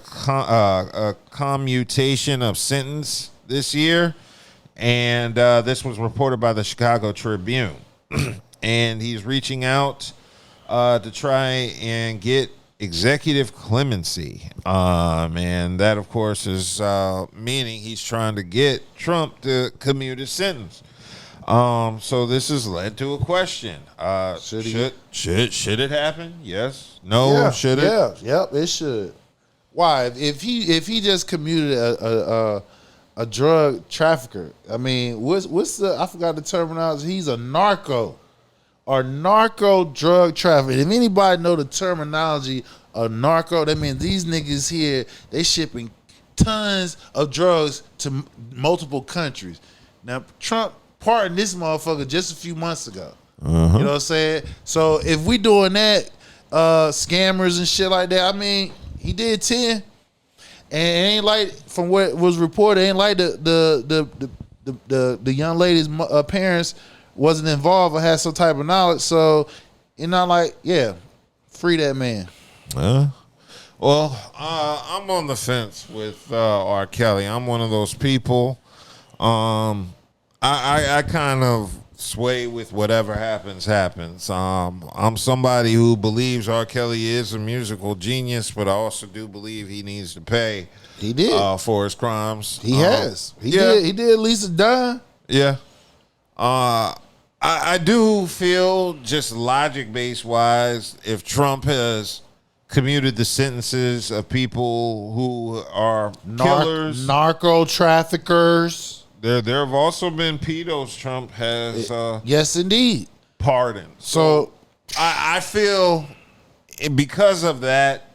commutation of sentence this year, and this was reported by the Chicago Tribune. And he's reaching out to try and get executive clemency. And that, of course, is meaning he's trying to get Trump to commute his sentence. So this has led to a question. Should it happen? Yes. No. Should it? Yeah. Yep. It should. Why? If he just commuted a drug trafficker, I mean, what's the? I forgot the terminology. He's a narco drug trafficker. If anybody know the terminology of narco, that means these niggas here, they shipping tons of drugs to multiple countries. Now Trump pardoned this motherfucker just a few months ago. You know what I'm saying? So if we doing that, scammers and shit like that, I mean, he did 10, and it ain't like, from what was reported, ain't like the young lady's parents wasn't involved or had some type of knowledge. So it's not like, free that man. Well, I'm on the fence with R. Kelly. I'm one of those people. I kind of sway with whatever happens. I'm somebody who believes R. Kelly is a musical genius, but I also do believe he needs to pay. He did for his crimes. He has. He did. He did at least a dime. Yeah. I do feel, just logic based wise, if Trump has commuted the sentences of people who are killers, narco traffickers. There have also been pedos Trump has yes, indeed, pardoned. So I feel because of that,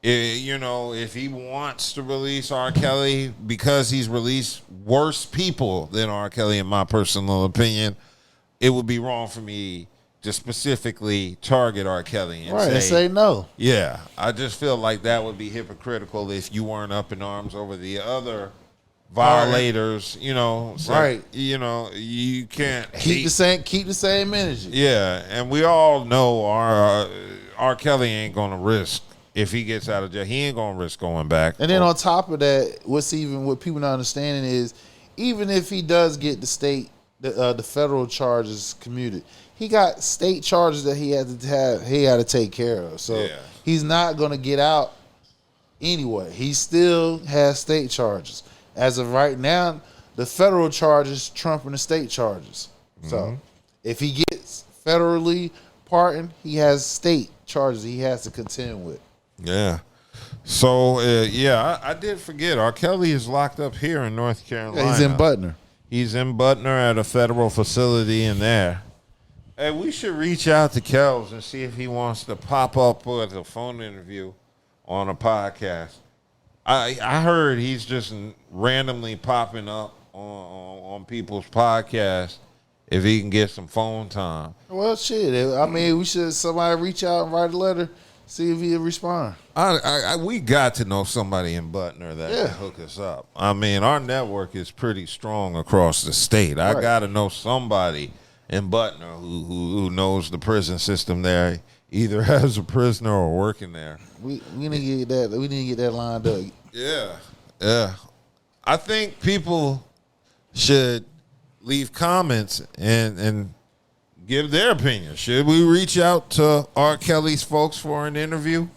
if he wants to release R. Kelly, because he's released worse people than R. Kelly, in my personal opinion, it would be wrong for me to specifically target R. Kelly and say no. Yeah, I just feel like that would be hypocritical if you weren't up in arms over the other violators, right? You can't keep the same energy. Yeah, and we all know R. Kelly ain't gonna risk, if he gets out of jail, he ain't gonna risk going back. And then on top of that, what people not understanding is, even if he does get the federal charges commuted, he got state charges that he had to take care of. So he's not gonna get out anyway. He still has state charges. As of right now, the federal charges trumping the state charges. So if he gets federally pardoned, he has state charges he has to contend with. Yeah. So, I did forget. R. Kelly is locked up here in North Carolina. Yeah, he's in Butner. He's in Butner at a federal facility in there. Hey, we should reach out to Kels and see if he wants to pop up with a phone interview on a podcast. I heard he's just randomly popping up on people's podcasts if he can get some phone time. Well, shit. I mean, somebody reach out and write a letter, see if he'll respond. We got to know somebody in Butner that can hook us up. I mean, our network is pretty strong across the state. I got to know somebody in Butner who knows the prison system there, either as a prisoner or working there. We need to get that. We need to get that lined up. Yeah. I think people should leave comments and give their opinion. Should we reach out to R. Kelly's folks for an interview?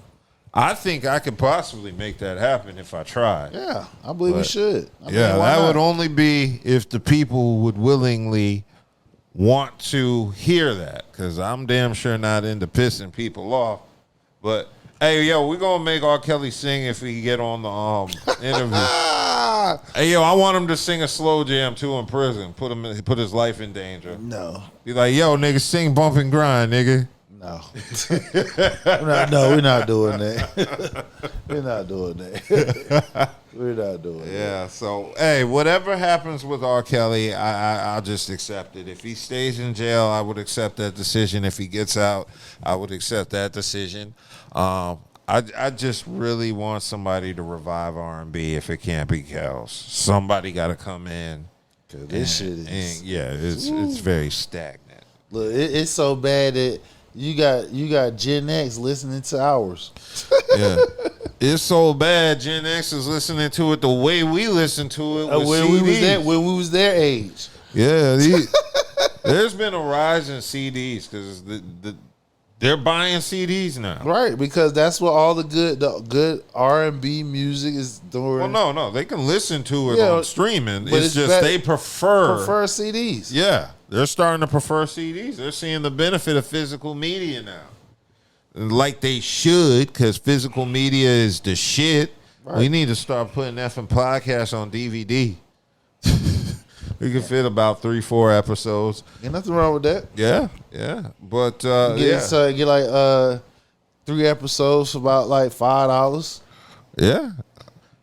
I think I could possibly make that happen if I tried. Yeah, I believe we should. That would only be if the people would willingly want to hear that, because I'm damn sure not into pissing people off. But hey, we're gonna make R. Kelly sing if we get on the interview. Hey, I want him to sing a slow jam too in prison. Put his life in danger. No. Be like, nigga, sing Bump and Grind, nigga. No. We're not doing that. We're not doing that. We're not doing that. Yeah, so, hey, whatever happens with R. Kelly, I'll just accept it. If he stays in jail, I would accept that decision. If he gets out, I would accept that decision. I just really want somebody to revive R&B if it can't be Kels. Somebody got to come in. This shit is... it's very stagnant. Look, it's so bad that you got Gen X listening to ours. Yeah. It's so bad Gen X is listening to it the way we listen to it with CDs. When we was their age. Yeah. There's been a rise in CDs because They're buying CDs now. Right, because that's what all the good R&B music is doing. Well, no, they can listen to it on streaming. But it's just they prefer CDs. Yeah, they're starting to prefer CDs. They're seeing the benefit of physical media now, like they should, because physical media is the shit. Right. We need to start putting effing podcasts on DVD. We can fit about 3-4 episodes. Ain't nothing wrong with that. Yeah. But get like 3 episodes for about like $5. Yeah.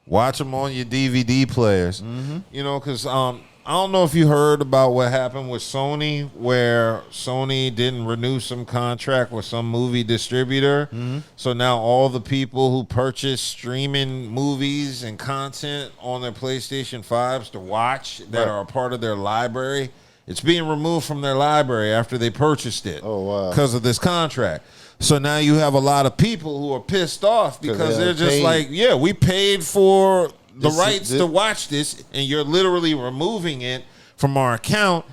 Watch them on your DVD players. Mm-hmm. You know, because I don't know if you heard about what happened with Sony, where Sony didn't renew some contract with some movie distributor. Mm-hmm. So now all the people who purchase streaming movies and content on their PlayStation 5s to watch that are a part of their library, it's being removed from their library after they purchased it. Oh, wow. Because of this contract. So now you have a lot of people who are pissed off because they're just like, yeah, we paid for the rights to watch this, and you're literally removing it from our account,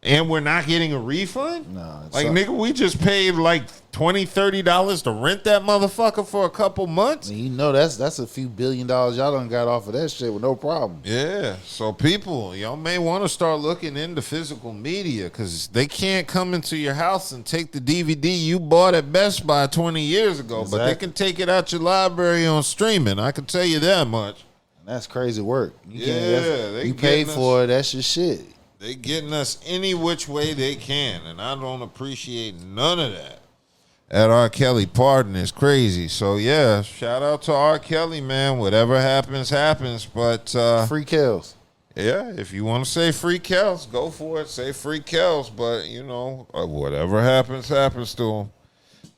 and we're not getting a refund? No. Like, nigga, we just paid like $20, $30 to rent that motherfucker for a couple months? You know that's a few $1 billion y'all done got off of that shit with no problem. Yeah, so people, y'all may want to start looking into physical media, because they can't come into your house and take the DVD you bought at Best Buy 20 years ago, but they can take it out your library on streaming. I can tell you that much. That's crazy work. You paid for it. That's your shit. They getting us any which way they can, and I don't appreciate none of that. At R. Kelly, pardon is crazy. So yeah, shout out to R. Kelly, man. Whatever happens, happens. But free Kells. Yeah, if you want to say free Kells, go for it. Say free Kells. But you know, whatever happens, happens to them.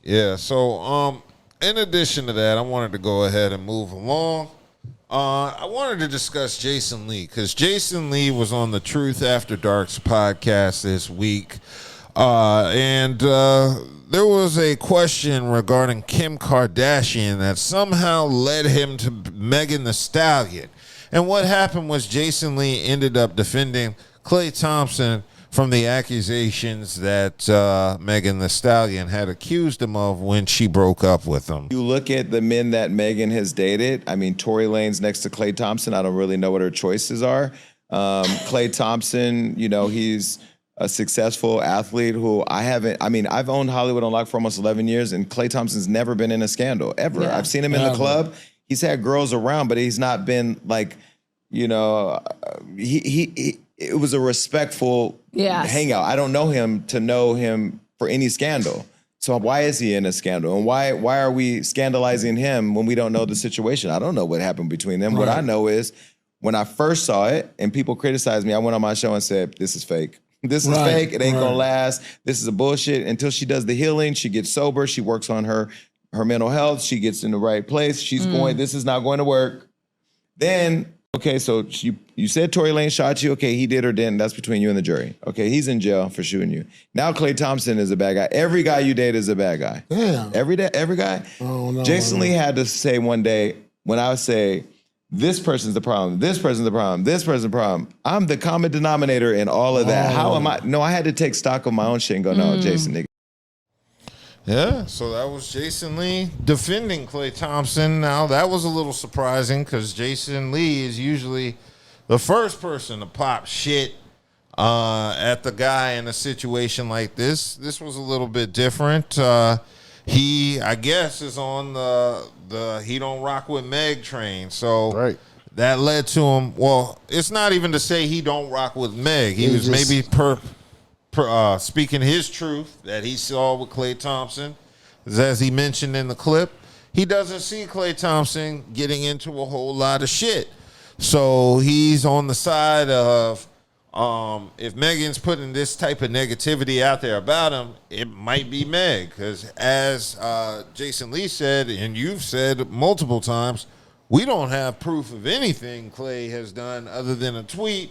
Yeah. So in addition to that, I wanted to go ahead and move along. I wanted to discuss Jason Lee, because Jason Lee was on the Truth After Dark's podcast this week. And there was a question regarding Kim Kardashian that somehow led him to Megan Thee Stallion. And what happened was Jason Lee ended up defending Klay Thompson from the accusations that Megan Thee Stallion had accused him of when she broke up with him. You look at the men that Megan has dated. I mean, Tory Lane's next to Klay Thompson. I don't really know what her choices are. Klay Thompson, you know, he's a successful athlete who I've owned Hollywood on Lock for almost 11 years, and Klay Thompson's never been in a scandal, ever. Yeah. I've seen him in the club. He's had girls around, but he's not been like, you know, it was a respectful hangout. I don't know him to know him for any scandal. So why is he in a scandal? And why are we scandalizing him when we don't know the situation? I don't know what happened between them. Right. What I know is when I first saw it and people criticized me, I went on my show and said, this is fake. This is fake. It ain't gonna last. This is a bullshit. Until she does the healing, she gets sober, she works on her mental health, she gets in the right place. She's going, this is not going to work. Then, okay, so you said Tory Lane shot you. Okay, he did or didn't. That's between you and the jury. Okay, he's in jail for shooting you. Now Klay Thompson is a bad guy. Every guy you date is a bad guy. Yeah. Every guy. Oh, no, Jason Lee had to say one day, when I would say, this person's the problem, this person's the problem, this person's the problem, I'm the common denominator in all of that. How am I? No, I had to take stock of my own shit and go, no, Jason, nigga. Yeah, so that was Jason Lee defending Klay Thompson. Now, that was a little surprising because Jason Lee is usually the first person to pop shit at the guy in a situation like this. This was a little bit different. He, I guess, is on the he don't rock with Meg train. So that led to him. Well, it's not even to say he don't rock with Meg. He was just maybe speaking his truth that he saw with Klay Thompson. As he mentioned in the clip, he doesn't see Klay Thompson getting into a whole lot of shit. So he's on the side of if Megan's putting this type of negativity out there about him, it might be Meg. Because as Jason Lee said, and you've said multiple times, we don't have proof of anything Klay has done other than a tweet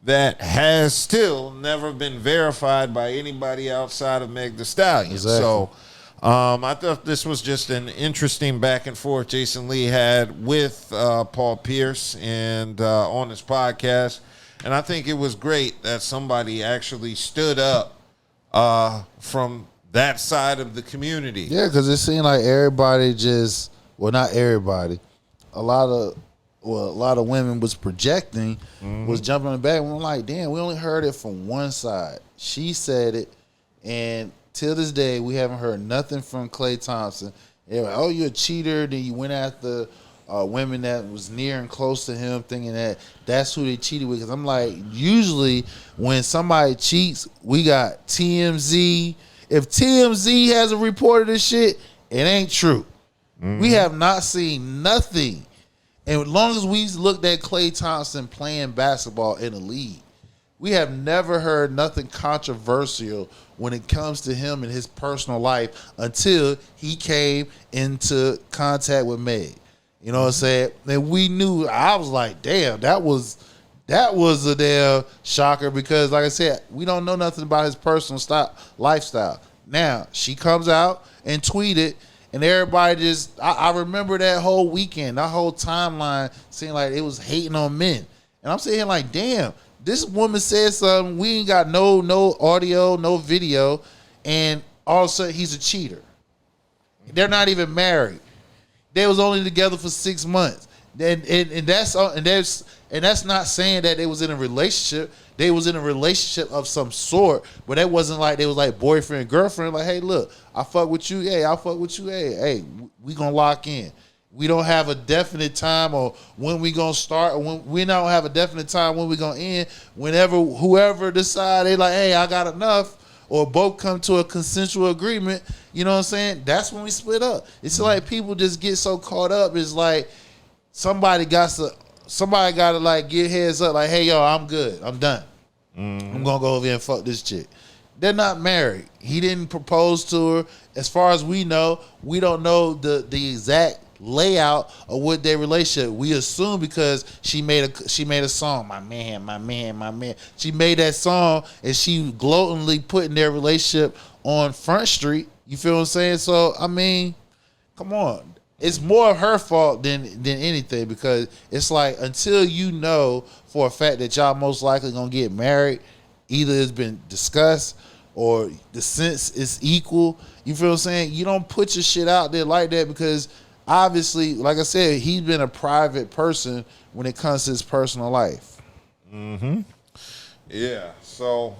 that has still never been verified by anybody outside of Meg Thee Stallion. Exactly. So I thought this was just an interesting back and forth Jason Lee had with Paul Pierce and on his podcast. And I think it was great that somebody actually stood up from that side of the community. Yeah, because it seemed like everybody just, well, not everybody, a lot of women was projecting, was jumping on the back. And we're like, damn, we only heard it from one side. She said it, and till this day, we haven't heard nothing from Klay Thompson. They're like, oh, you're a cheater. Then you went after women that was near and close to him, thinking that that's who they cheated with. Because I'm like, usually when somebody cheats, we got TMZ. If TMZ hasn't reported this shit, it ain't true. We have not seen nothing. And as long as we looked at Klay Thompson playing basketball in the league, we have never heard nothing controversial when it comes to him and his personal life until he came into contact with Meg. You know what I'm saying? And we knew, I was like, damn, that was a damn shocker because, like I said, we don't know nothing about his personal lifestyle. Now, she comes out and tweeted, and everybody just, I remember that whole weekend, that whole timeline seemed like it was hating on men. And I'm sitting here like, damn, this woman said something, we ain't got no audio, no video, and all of a sudden he's a cheater. They're not even married. They was only together for 6 months. And that's not saying that they was in a relationship. They was in a relationship of some sort, but that wasn't like they was like boyfriend and girlfriend. Like, hey, look, I fuck with you. Hey, I fuck with you. Hey, we gonna lock in. We don't have a definite time or when we gonna start, or when we don't have a definite time when we gonna end. Whenever whoever decide they like, hey, I got enough, or both come to a consensual agreement. You know what I'm saying? That's when we split up. It's like people just get so caught up. It's like somebody got to like get heads up. Like, hey, yo, I'm good. I'm done. I'm gonna go over here and fuck this chick. They're not married. He didn't propose to her. As far as we know, we don't know the exact layout of what their relationship. We assume because she made a song, my man. She made that song and she gloatingly putting their relationship on Front Street. You feel what I'm saying? So I mean, come on. It's more her fault than anything because it's like until you know for a fact that y'all most likely gonna get married, either it's been discussed or the sense is equal. You feel what I'm saying? You don't put your shit out there like that because obviously, like I said, he's been a private person when it comes to his personal life. Yeah. So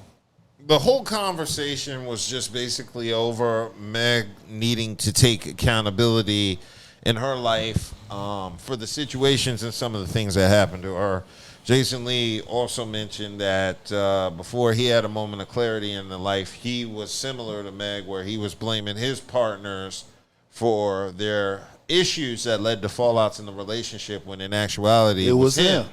the whole conversation was just basically over Meg needing to take accountability in her life for the situations and some of the things that happened to her. Jason Lee also mentioned that before he had a moment of clarity in the life, he was similar to Meg, where he was blaming his partners for their issues that led to fallouts in the relationship, when in actuality it was him.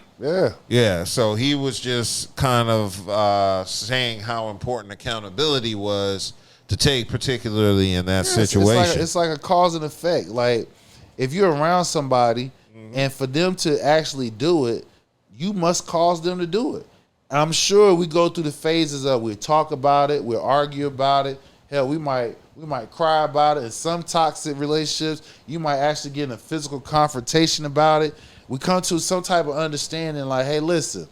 Yeah. So he was just kind of saying how important accountability was to take, particularly in that situation. It's like a cause and effect. Like, if you're around somebody and for them to actually do it, you must cause them to do it. And I'm sure we go through the phases of we talk about it, we argue about it. Hell, we might cry about it. In some toxic relationships, you might actually get in a physical confrontation about it. We come to some type of understanding like, hey, listen,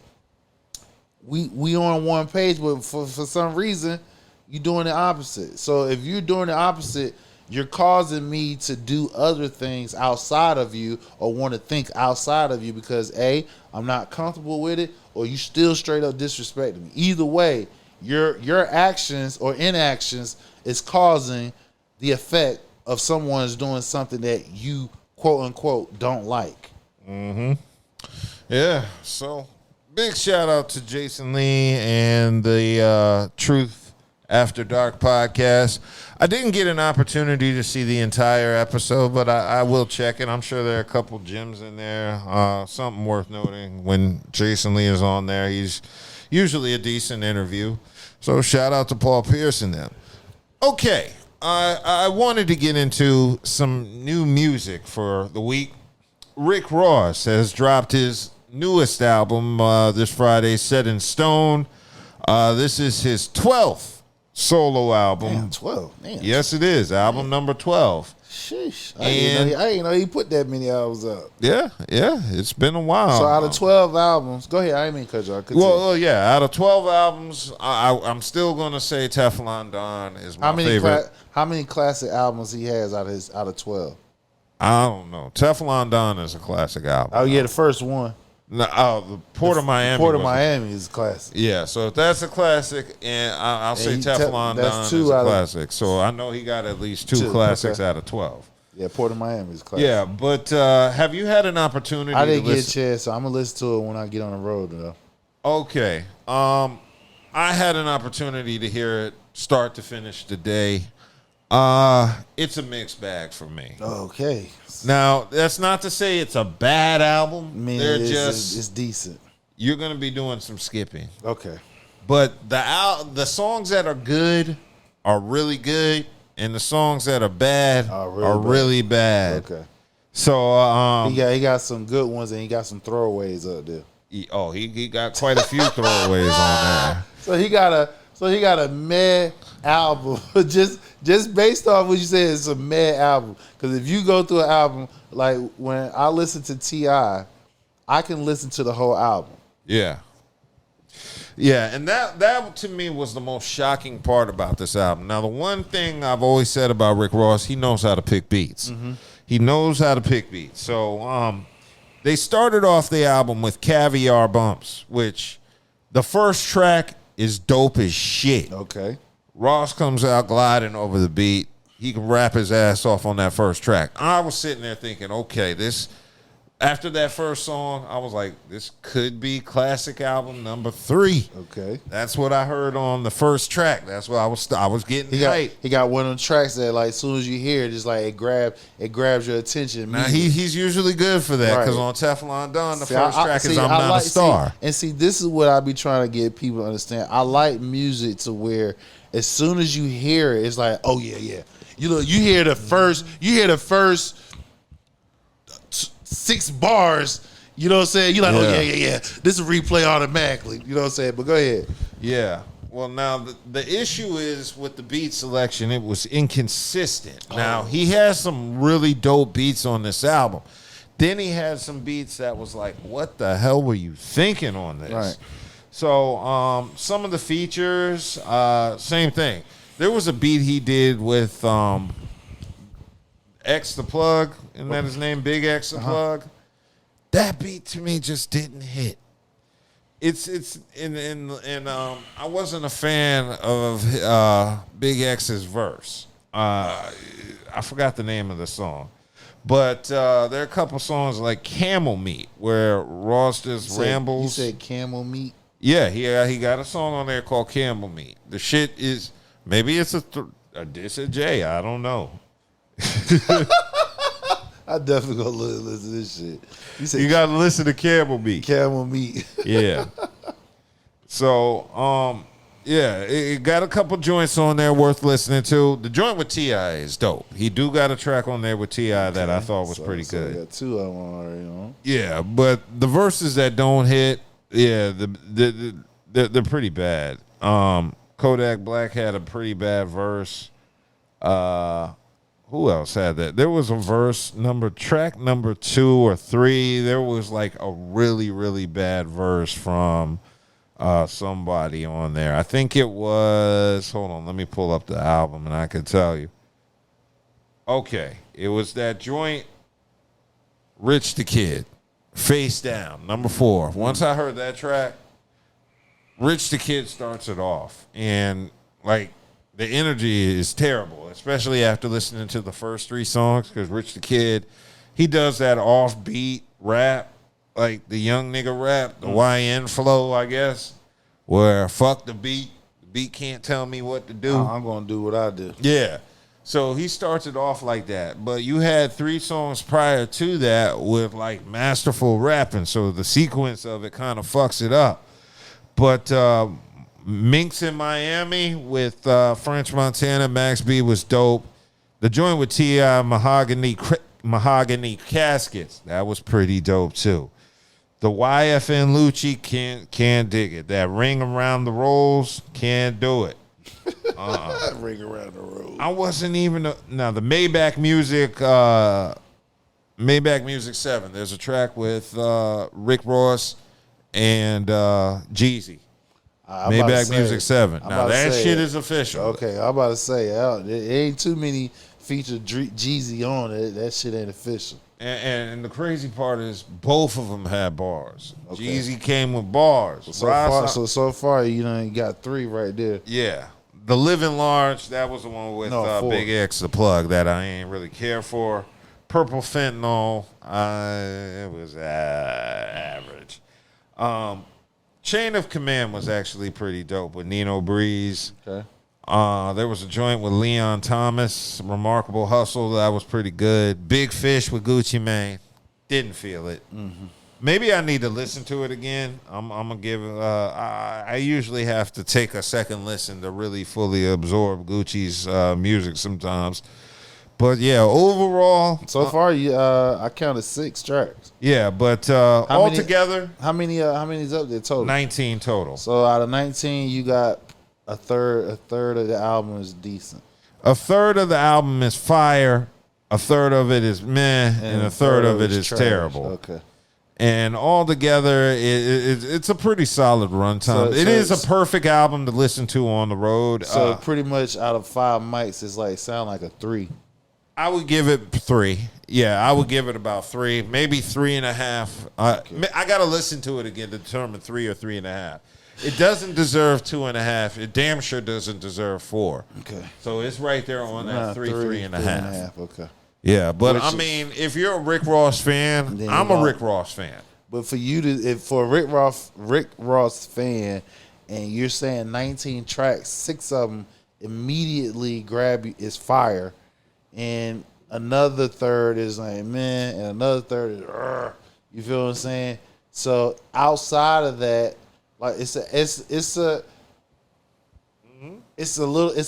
we on one page, but for some reason, you're doing the opposite. So if you're doing the opposite, you're causing me to do other things outside of you or want to think outside of you because A, I'm not comfortable with it, or you still straight up disrespecting me. Either way, your actions or inactions is causing the effect of someone's doing something that you quote unquote don't like. Yeah. So big shout out to Jason Lee and the Truth After Dark podcast. I didn't get an opportunity to see the entire episode, but I will check it. I'm sure there are a couple gems in there. Something worth noting when Jason Lee is on there. He's usually a decent interview. So shout out to Paul Pierce and them. Okay, I wanted to get into some new music for the week. Rick Ross has dropped his newest album this Friday, Set in Stone. This is his 12th solo album. Damn, 12. Man. Yes, it is. Album number 12. Sheesh. I didn't know he put that many albums up. Yeah, it's been a while. So out of 12 albums, go ahead. I didn't mean to cut you off. Well, yeah, out of 12 albums, I'm still gonna say Teflon Don is my favorite. How many classic albums he has out of 12? I don't know. Teflon Don is a classic album. Oh yeah, the first one. No, the Port of Miami. Port of Miami is a classic. Yeah, so if that's a classic, and I'll say Teflon Don is a classic. So I know he got at least two classics out of 12. Yeah, Port of Miami is a classic. Yeah, but have you had an opportunity? I didn't get a chance, so I'm gonna listen to it when I get on the road, though. Okay. I had an opportunity to hear it start to finish today. It's a mixed bag for me. Okay. Now, that's not to say it's a bad album. I mean, it's decent. You're going to be doing some skipping. Okay. But the songs that are good are really good, and the songs that are bad are really bad. Okay. So he got some good ones, and he got some throwaways up there. He got quite a few throwaways on there. So he got a mad album just based off what you said. It's a mad album, because if you go through an album, like when I listen to T.I., I can listen to the whole album. Yeah, and that to me was the most shocking part about this album. Now, the one thing I've always said about Rick Ross, he knows how to pick beats. Mm-hmm. He knows how to pick beats. So they started off the album with Caviar Bumps, which the first track is dope as shit. Okay. Ross comes out gliding over the beat. He can rap his ass off on that first track. I was sitting there thinking, okay, after that first song, I was like, this could be classic album number 3. Okay. That's what I heard on the first track. That's what I was getting hyped. He got one of them tracks that, like, as soon as you hear it, it's like it grabs your attention. Now he's usually good for that, because on Teflon Don, the first track is I'm Not a Star. See, this is what I be trying to get people to understand. I like music to where as soon as you hear it, it's like, oh yeah. You hear the first 6 bars, you know what I'm saying? You're like, oh yeah. This is replay automatically. You know what I'm saying? But go ahead. Yeah. Well, now the issue is with the beat selection, it was inconsistent. Now, he has some really dope beats on this album. Then he had some beats that was like, what the hell were you thinking on this? Right. So some of the features, same thing. There was a beat he did with X the Plug, isn't that his name? Big X the Plug. That beat to me just didn't hit. I wasn't a fan of Big X's verse. I forgot the name of the song. But there are a couple songs like Camel Meat where Ross just rambles. You said Camel Meat? Yeah, he got a song on there called Camel Meat. The shit is, maybe it's a diss of Jay. I don't know. I definitely gonna listen to this shit. You gotta listen to Camel Meat. Camel Meat. Yeah. So, it got a couple joints on there worth listening to. The joint with T.I. is dope. He do got a track on there with T.I. that I thought was pretty good. Got 2 of them already on. Yeah, but the verses that don't hit, they're pretty bad. Kodak Black had a pretty bad verse. Who else had that? There was a verse track number 2 or 3. There was like a really, really bad verse from somebody on there. I think it was, hold on, let me pull up the album and I can tell you. Okay, it was that joint, Rich the Kid, Face Down, number 4. Once I heard that track, Rich the Kid starts it off, and like the energy is terrible, especially after listening to the first 3 songs, because Rich the Kid, he does that offbeat rap, like the young nigga rap, the YN flow, I guess, where fuck the beat can't tell me what to do. I'm going to do what I do. Yeah. So he starts it off like that. But you had 3 songs prior to that with like masterful rapping, so the sequence of it kind of fucks it up. But Minx in Miami with French Montana, Max B was dope. The joint with T.I., Mahogany Caskets, that was pretty dope too. The YFN Lucci can't dig it. That ring around the rolls, can't do it. Ring around the road. I wasn't even now the Maybach Music 7. There's a track with Rick Ross and Jeezy. Maybach Music 7. Now that shit is official. Okay, I'm about to say there ain't too many featured Jeezy on it. That shit ain't official. And the crazy part is both of them had bars. Okay. Jeezy came with bars. So far, you know, you got 3 right there. Yeah. The Living Large, that was the one with Big X, the plug, that I ain't really care for. Purple Fentanyl, it was average. Chain of Command was actually pretty dope with Nino Breeze. Okay. There was a joint with Leon Thomas, Remarkable Hustle, that was pretty good. Big Fish with Gucci Mane, didn't feel it. Mm-hmm. Maybe I need to listen to it again. I'm gonna give. I usually have to take a second listen to really fully absorb Gucci's music sometimes. But yeah, overall, so far, I counted 6 tracks. Yeah, but altogether, how many is up there total? 19 total. So out of 19, you got a third of the album is decent. A third of the album is fire. A third of it is meh, and a third of it is terrible. Okay. And altogether, it's a pretty solid runtime. It is a perfect album to listen to on the road. So pretty much out of 5 mics, it's like sound like a 3. I would give it 3. Yeah, I would give it about 3, maybe 3.5. I got to listen to it again to determine 3 or 3.5. It doesn't deserve 2.5. It damn sure doesn't deserve 4. Okay. So it's right there on that 3.5. Okay. Yeah, but I mean, if you're a Rick Ross fan, I'm a Rick Ross fan. But for you to, for a Rick Ross fan, and you're saying 19 tracks, 6 of them immediately grab you is fire, and another third is like man, and another third is you feel what I'm saying? So outside of that, like it's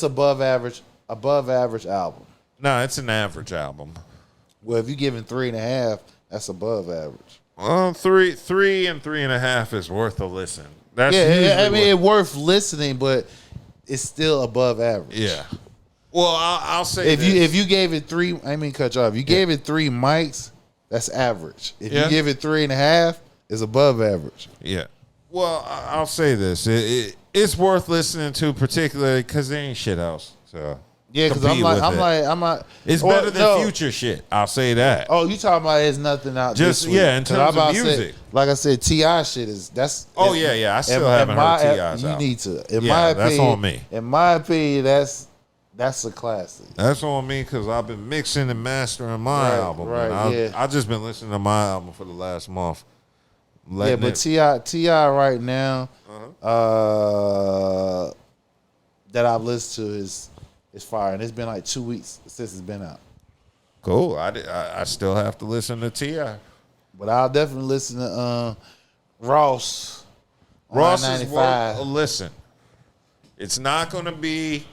above average album. No, it's an average album. Well, if you're giving 3.5, that's above average. Well, 3 and 3.5 is worth a listen. That's it's worth listening, but it's still above average. Yeah. Well, I'll say if you gave it 3, I mean cut you off. If you gave it 3 mics, that's average. If you give it 3.5, it's above average. Yeah. Well, I'll say this: it's worth listening to, particularly because there ain't shit else. So yeah, because I'm not. It's better than Future shit. I'll say that. Oh, you talking about there's nothing out just this week. In terms of music. Like I said, T.I. shit is that's. Oh yeah. I still haven't heard T.I.'s album. You need to. In my opinion, that's on me. In my opinion, that's a classic. That's on me because I've been mixing and mastering my album. Right. I've just been listening to my album for the last month. Yeah, but T.I. right now, that I've listened to is fire, and it's been like 2 weeks since it's been out. Cool. I still have to listen to T.I. But I'll definitely listen to Ross. Ross is worth a listen. It's not going to be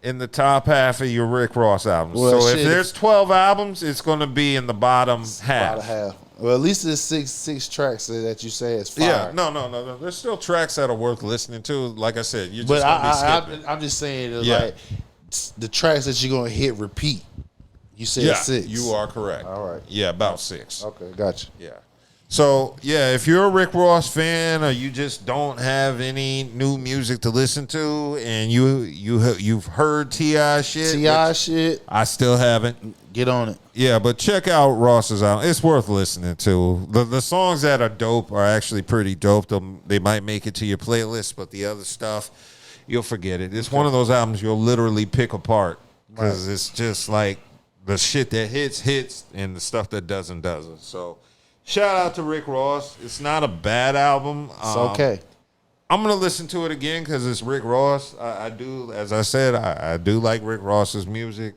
in the top half of your Rick Ross albums. Well, so if there's 12 albums, it's going to be in the bottom half. Well, at least there's six tracks that you say is fire. Yeah, no. There's still tracks that are worth listening to. Like I said, you're just going to be skipping. I'm just saying, like the tracks that you're going to hit repeat. You said 6. You are correct. All right. Yeah, about 6. Okay, gotcha. Yeah. So, if you're a Rick Ross fan or you just don't have any new music to listen to and you've heard T.I. shit. I still haven't. Get on it. Yeah, but check out Ross's album. It's worth listening to. The songs that are dope are actually pretty dope. They might make it to your playlist, but the other stuff, you'll forget it. It's one of those albums you'll literally pick apart because it's just like the shit that hits, and the stuff that doesn't. So shout out to Rick Ross. It's not a bad album. It's okay. I'm going to listen to it again because it's Rick Ross. I do, as I said, I do like Rick Ross's music.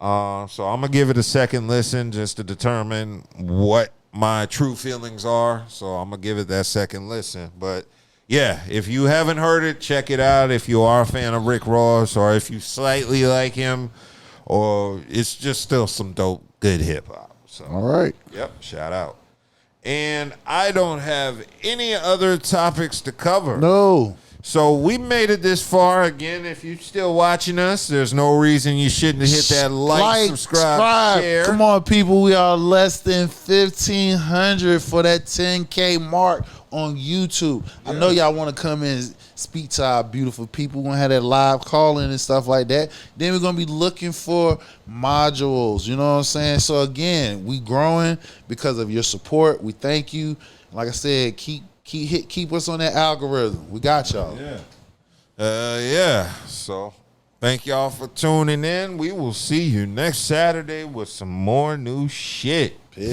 So I'm going to give it a second listen just to determine what my true feelings are. So I'm going to give it that second listen. But, if you haven't heard it, check it out. If you are a fan of Rick Ross or if you slightly like him or it's just still some dope, good hip-hop. So, all right. Yep, shout out. And I don't have any other topics to cover. No. So we made it this far. Again, if you're still watching us, there's no reason you shouldn't hit that like, subscribe, share. Come on, people. We are less than 1,500 for that 10K mark on YouTube. I know y'all want to come in and speak to our beautiful people. We're going to have that live calling and stuff like that. Then we're going to be looking for modules. You know what I'm saying? So, again, we growing because of your support. We thank you. Like I said, keep us on that algorithm. We got y'all. Yeah. So thank y'all for tuning in. We will see you next Saturday with some more new shit. Peace.